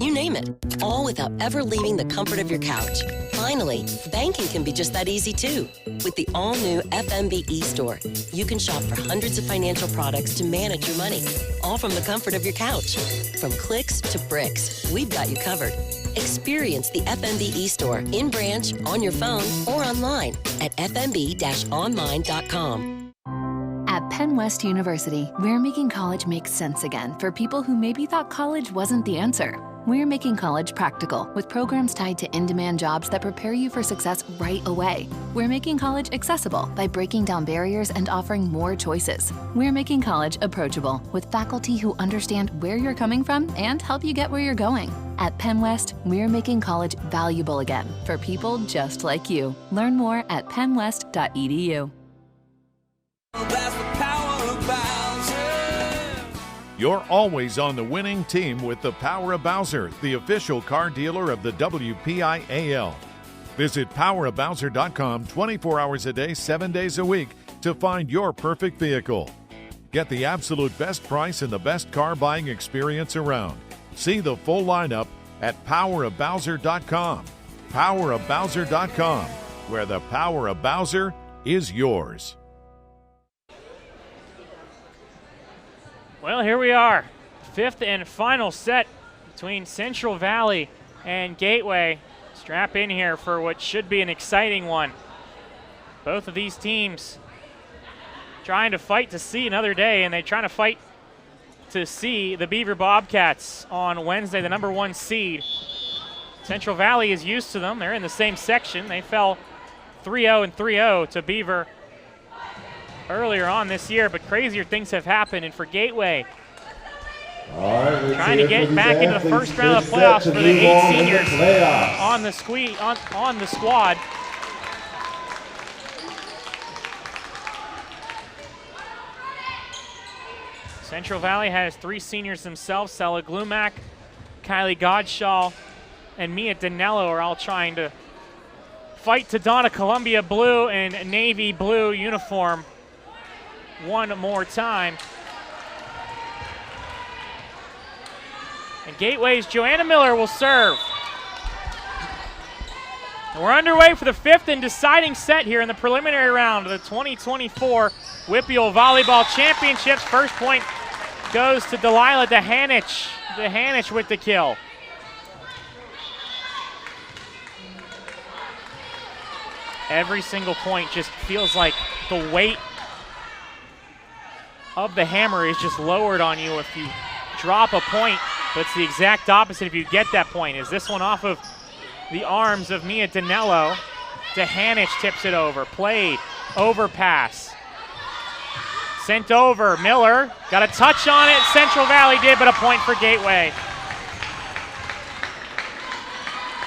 you name it. All without ever leaving the comfort of your couch. Finally, banking can be just that easy too. With the all-new FMB eStore, you can shop for hundreds of financial products to manage your money. All from the comfort of your couch. From clicks to bricks, we've got you covered. Experience the FMB eStore in branch, on your phone, or online at fmb-online.com. At Penn West University, we're making college make sense again for people who maybe thought college wasn't the answer. We're making college practical with programs tied to in-demand jobs that prepare you for success right away. We're making college accessible by breaking down barriers and offering more choices. We're making college approachable with faculty who understand where you're coming from and help you get where you're going. At Penn West, we're making college valuable again for people just like you. Learn more at pennwest.edu. You're always on the winning team with the Power of Bowser, the official car dealer of the WPIAL. Visit powerofbowser.com 24 hours a day, 7 days a week to find your perfect vehicle. Get the absolute best price and the best car buying experience around. See the full lineup at powerofbowser.com. Powerofbowser.com, where the power of Bowser is yours. Well, here we are, 5th and final set between Central Valley and Gateway. Strap in here for what should be an exciting one. Both of these teams trying to fight to see another day, and they're trying to fight to see the Beaver Bobcats on Wednesday, the number 1 seed. Central Valley is used to them. They're in the same section. They fell 3-0 and 3-0 to Beaver earlier on this year, but crazier things have happened. And for Gateway, trying to get back into the first round of playoffs for the 8 seniors on the squad. Central Valley has 3 seniors themselves. Sella Glumac, Kylie Godshaw, and Mia Danello are all trying to fight to don a Columbia blue and navy blue uniform one more time. And Gateway's Joanna Miller will serve. And we're underway for the 5th and deciding set here in the preliminary round of the 2024 WPIAL Volleyball Championships. First point goes to Delilah DeHanich. DeHanich with the kill. Every single point just feels like the weight of the hammer is just lowered on you if you drop a point, but it's the exact opposite if you get that point. Is this one off of the arms of Mia Danello? DeHanich tips it over, played, overpass. Sent over, Miller got a touch on it, Central Valley did, but a point for Gateway.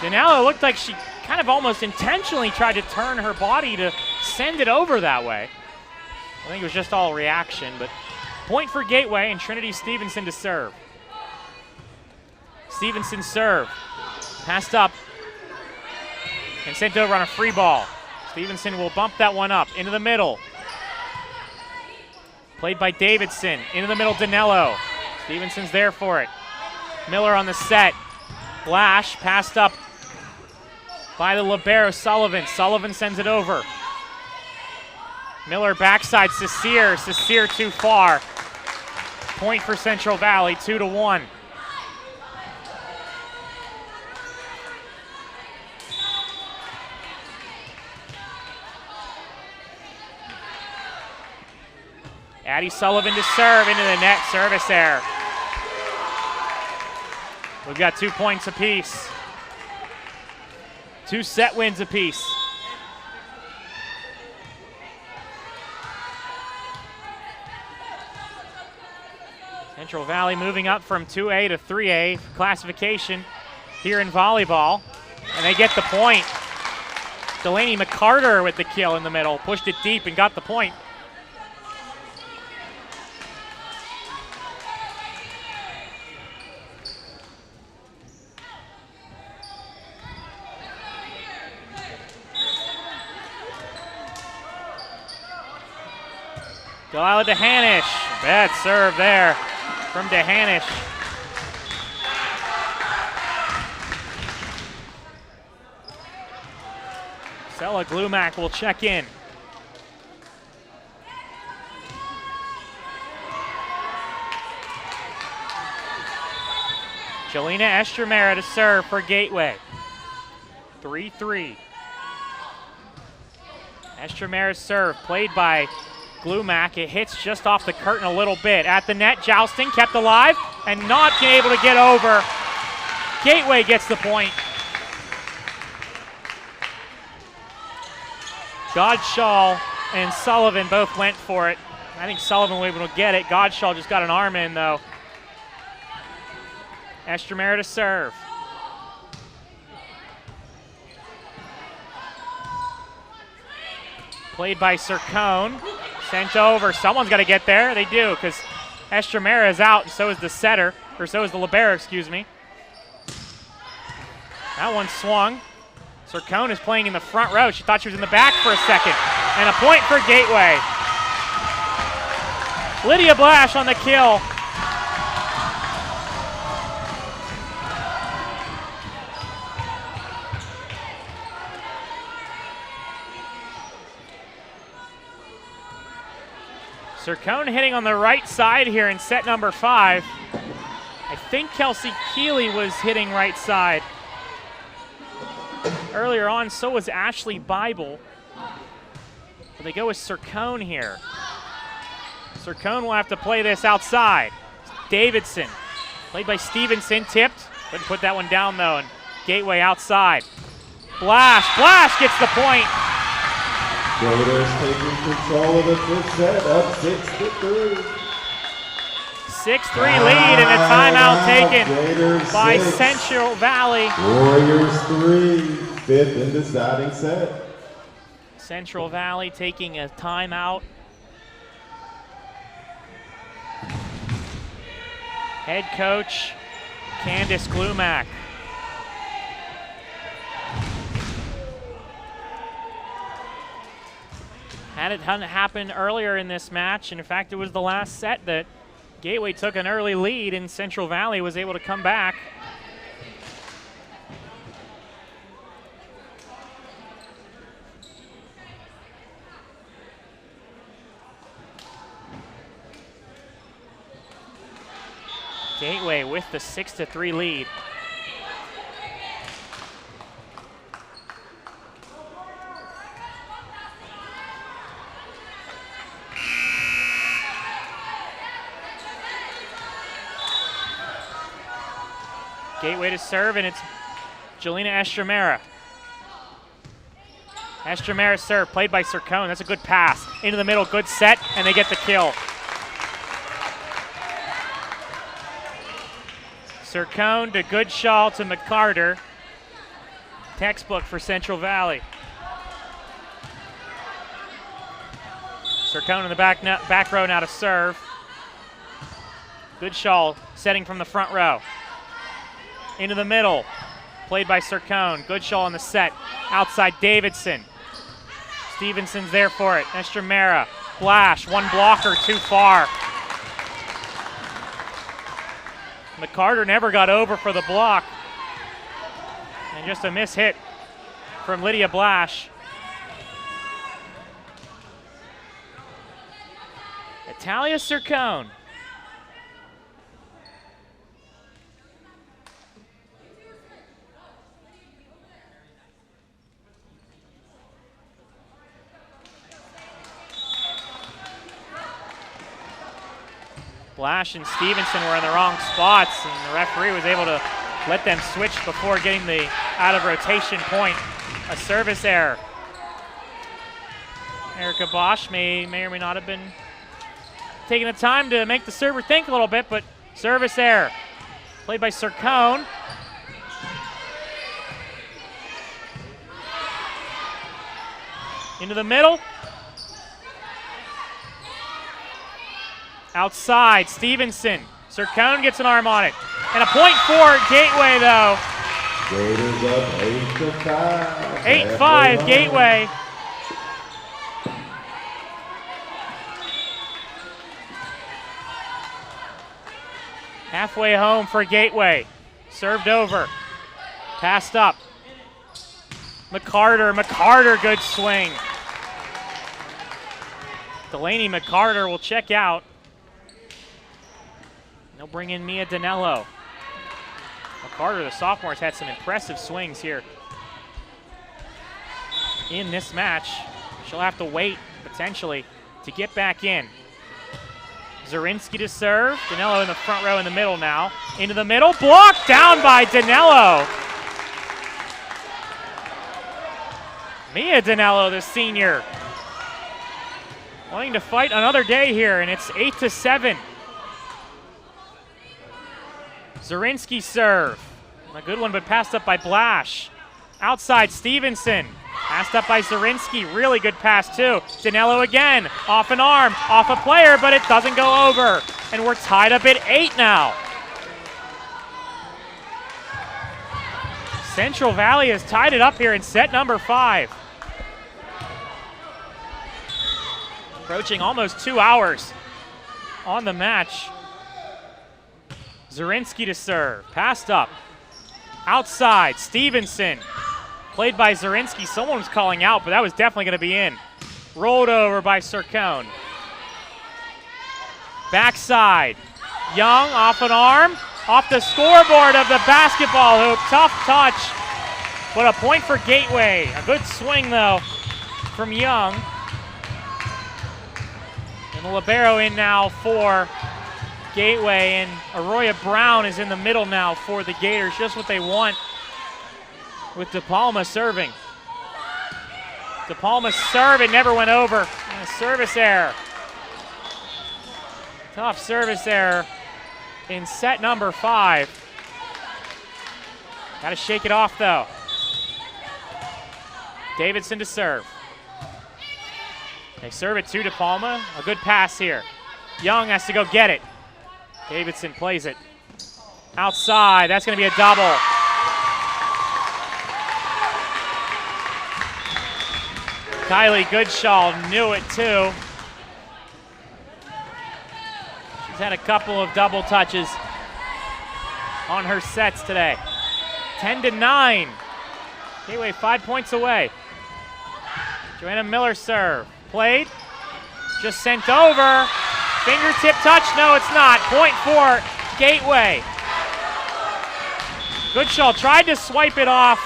Danilo looked like she kind of almost intentionally tried to turn her body to send it over that way. I think it was just all reaction, but point for Gateway and Trinity Stevenson to serve. Stevenson serve. Passed up and sent over on a free ball. Stevenson will bump that one up into the middle. Played by Davidson. Into the middle, Danilo. Stevenson's there for it. Miller on the set. Blash passed up by the libero, Sullivan. Sullivan sends it over. Miller backside, Cecere. Cecere too far. Point for Central Valley, 2-1. Addie Sullivan to serve into the net, service error. We've got 2 points apiece. 2 set wins apiece. Central Valley moving up from 2A to 3A classification here in volleyball. And they get the point. Delaney McCarter with the kill in the middle. Pushed it deep and got the point. Delilah DeHanish. Bad serve there from DeHanish. Stella Glumac will check in. Jelena Estremera to serve for Gateway. 3-3. Estremera's serve played by Glumac. It hits just off the curtain a little bit. At the net, jousting, kept alive, and not able to get over. Gateway gets the point. Godshaw and Sullivan both went for it. I think Sullivan was able to get it. Godshaw just got an arm in, though. Estremera to serve. Played by Sircone. Sent over. Someone's got to get there. They do, because Estremera is out, and so is the setter, or so is the libero, excuse me. That one swung. Sircone is playing in the front row. She thought she was in the back for a second. And a point for Gateway. Lydia Blash on the kill. Sircone hitting on the right side here in set number 5. I think Kelsey Keeley was hitting right side earlier on, so was Ashley Bible. But they go with Sircone here. Sircone will have to play this outside. Davidson, played by Stevenson, tipped. Couldn't put that one down though, and Gateway outside. Blash gets the point. Gators taking control of the fifth set, up 6-3. 6-3 lead, and a timeout taken Gators by 6. Central Valley. Warriors 3, fifth and deciding set. Central Valley taking a timeout. Head coach Candace Glumac. Had it happened earlier in this match, and in fact it was the last set that Gateway took an early lead and Central Valley was able to come back. Gateway with the 6-3 lead. Gateway to serve, and it's Jelena Estremera. Estremera serve, played by Sircone. That's a good pass. Into the middle, good set, and they get the kill. Sircone to Goodshaw to McCarter. Textbook for Central Valley. Sircone in the back row now to serve. Goodshaw setting from the front row. Into the middle. Played by Sircone. Goodshaw on the set. Outside Davidson. Stevenson's there for it. Estremera. Blash. One blocker too far. McCarter never got over for the block. And just a miss hit from Lydia Blash. Natalia Sircone. Blash and Stevenson were in the wrong spots, and the referee was able to let them switch before getting the out of rotation point. A service error. Erica Bosch may or may not have been taking the time to make the server think a little bit, but service error. Played by Sircone. Into the middle. Outside, Stevenson. Sircone gets an arm on it. And a point for Gateway, though. Gators up 8-5. 8-5, Gateway. Halfway home for Gateway. Served over. Passed up. McCarter, good swing. Delaney McCarter will check out. They'll bring in Mia Danello. McCarter, the sophomore, has had some impressive swings here in this match. She'll have to wait, potentially, to get back in. Zorinsky to serve. Danello in the front row in the middle now. Into the middle, blocked down by Danello. Mia Danello, the senior, wanting to fight another day here, and it's 8-7. Zorinsky serve. A good one, but passed up by Blash. Outside, Stevenson. Passed up by Zorinsky. Really good pass, too. Danello again. Off an arm, off a player, but it doesn't go over. And we're tied up at 8 now. Central Valley has tied it up here in set number 5. Approaching almost 2 hours on the match. Zorinsky to serve. Passed up. Outside, Stevenson. Played by Zorinsky. Someone was calling out, but that was definitely going to be in. Rolled over by Sircone. Backside. Young off an arm. Off the scoreboard of the basketball hoop. Tough touch. But a point for Gateway. A good swing, though, from Young. And the libero in now for Gateway, and Arroya Brown is in the middle now for the Gators. Just what they want with DePalma serving. DePalma serve, it never went over. And a service error. Tough service error in set number 5. Got to shake it off, though. Davidson to serve. They serve it to DePalma. A good pass here. Young has to go get it. Davidson plays it. Outside, that's going to be a double. Kylie Goodshaw knew it, too. She's had a couple of double touches on her sets today. 10-9. Gateway 5 points away. Joanna Miller serve. Played. Just sent over. Fingertip touch. No, it's not. Point for Gateway. Goodshaw tried to swipe it off.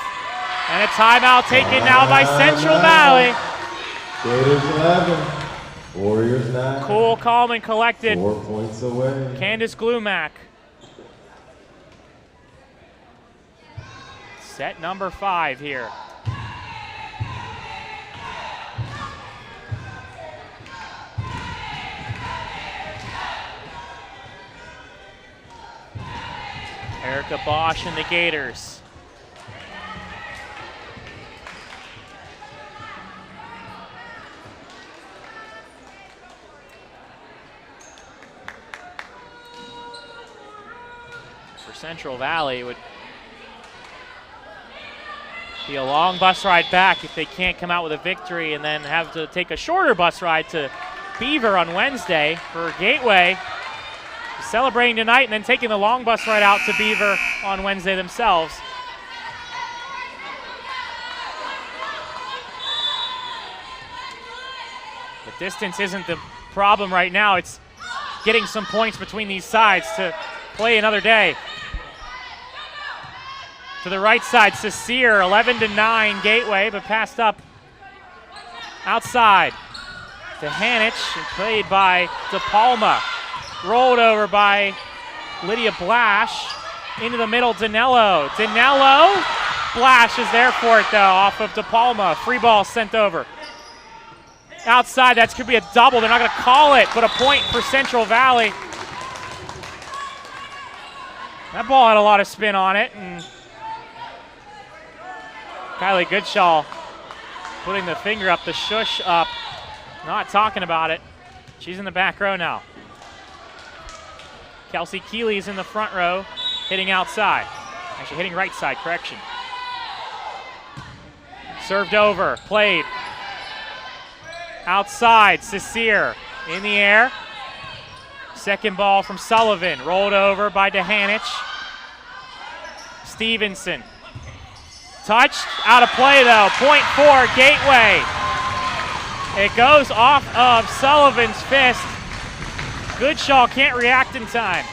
And a timeout taken now by Central Valley. Gators 11. Warriors 9. Cool, calm, and collected. 4 points away. Candace Glumack. Set number 5 here. Erica Bosch and the Gators. for Central Valley. It would be a long bus ride back if they can't come out with a victory, and then have to take a shorter bus ride to Beaver on Wednesday. For Gateway, celebrating tonight and then taking the long bus ride out to Beaver on Wednesday themselves. The distance isn't the problem right now. It's getting some points between these sides to play another day. To the right side, Cecere, 11-9 Gateway, but passed up outside to Hanich, and played by DePalma. Rolled over by Lydia Blash. Into the middle, Danello. Blash is there for it though, off of DePalma. Free ball sent over. Outside, that could be a double. They're not going to call it, but a point for Central Valley. That ball had a lot of spin on it, and Kylie Goodshaw putting the finger up, the shush up, not talking about it. She's in the back row now. Kelsey Keeley's in the front row, hitting outside. Actually hitting right side, correction. Served over, played. Outside, Cecere in the air. Second ball from Sullivan, rolled over by DeHanich. Stevenson. Touched, out of play though, point for Gateway. It goes off of Sullivan's fist. Goodshaw can't react in time.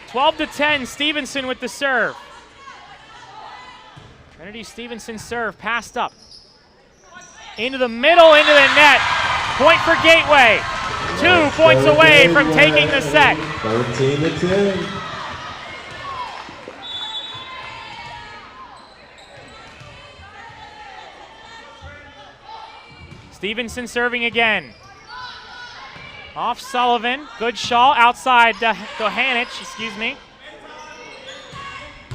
12-10, Stevenson with the serve. Trinity Stevenson serve, passed up. Into the middle, into the net. Point for Gateway. 2 points away from taking the set. 13-10. Stevenson serving again. Off Sullivan. Goodshaw outside Dohanich, excuse me.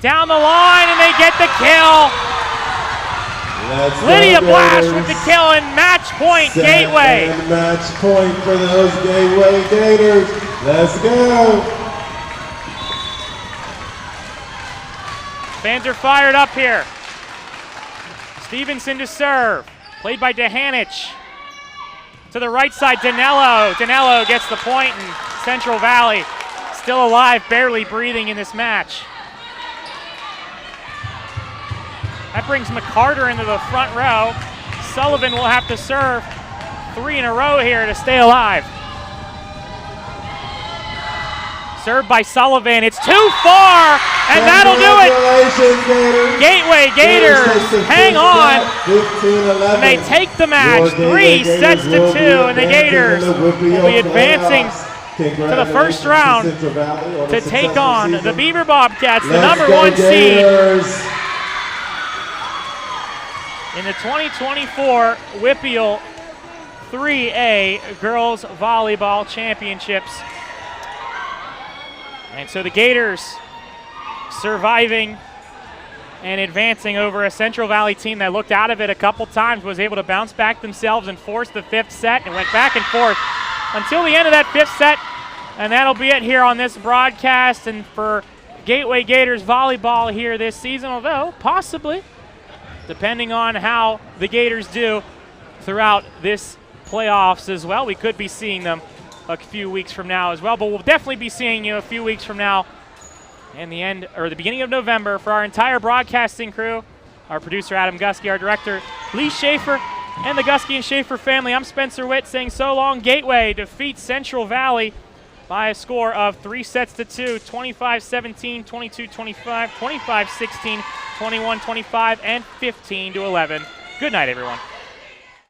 Down the line, and they get the kill. Lydia Blash with the kill, and match point Gateway. Match point for those Gateway Gators. Let's go. Fans are fired up here. Stevenson to serve. Played by DeHanich. To the right side, Danello. Danello gets the point, and Central Valley still alive, barely breathing in this match. That brings McCarter into the front row. Sullivan will have to serve 3 in a row here to stay alive. Served by Sullivan. It's too far, and that'll do it. Gateway Gators hang on. And they take the match 3-2, and the Gators will be advancing to the first round to take on the Beaver Bobcats, the #1 seed in the 2024 WPIAL 3A Girls Volleyball Championships. And so the Gators surviving and advancing over a Central Valley team that looked out of it a couple times, was able to bounce back themselves and force the 5th set, and went back and forth until the end of that 5th set. And that'll be it here on this broadcast and for Gateway Gators volleyball here this season, although possibly, depending on how the Gators do throughout this playoffs as well, we could be seeing them a few weeks from now as well, but we'll definitely be seeing you a few weeks from now and the end or the beginning of November. For our entire broadcasting crew, our producer Adam Gusky, our director Lee Schaefer, and the Gusky and Schaefer family, I'm Spencer Witt saying so long. Gateway defeats Central Valley by a score of 3-2, 25-17, 22-25, 25-16, 21-25, and 15-11. Good night, everyone.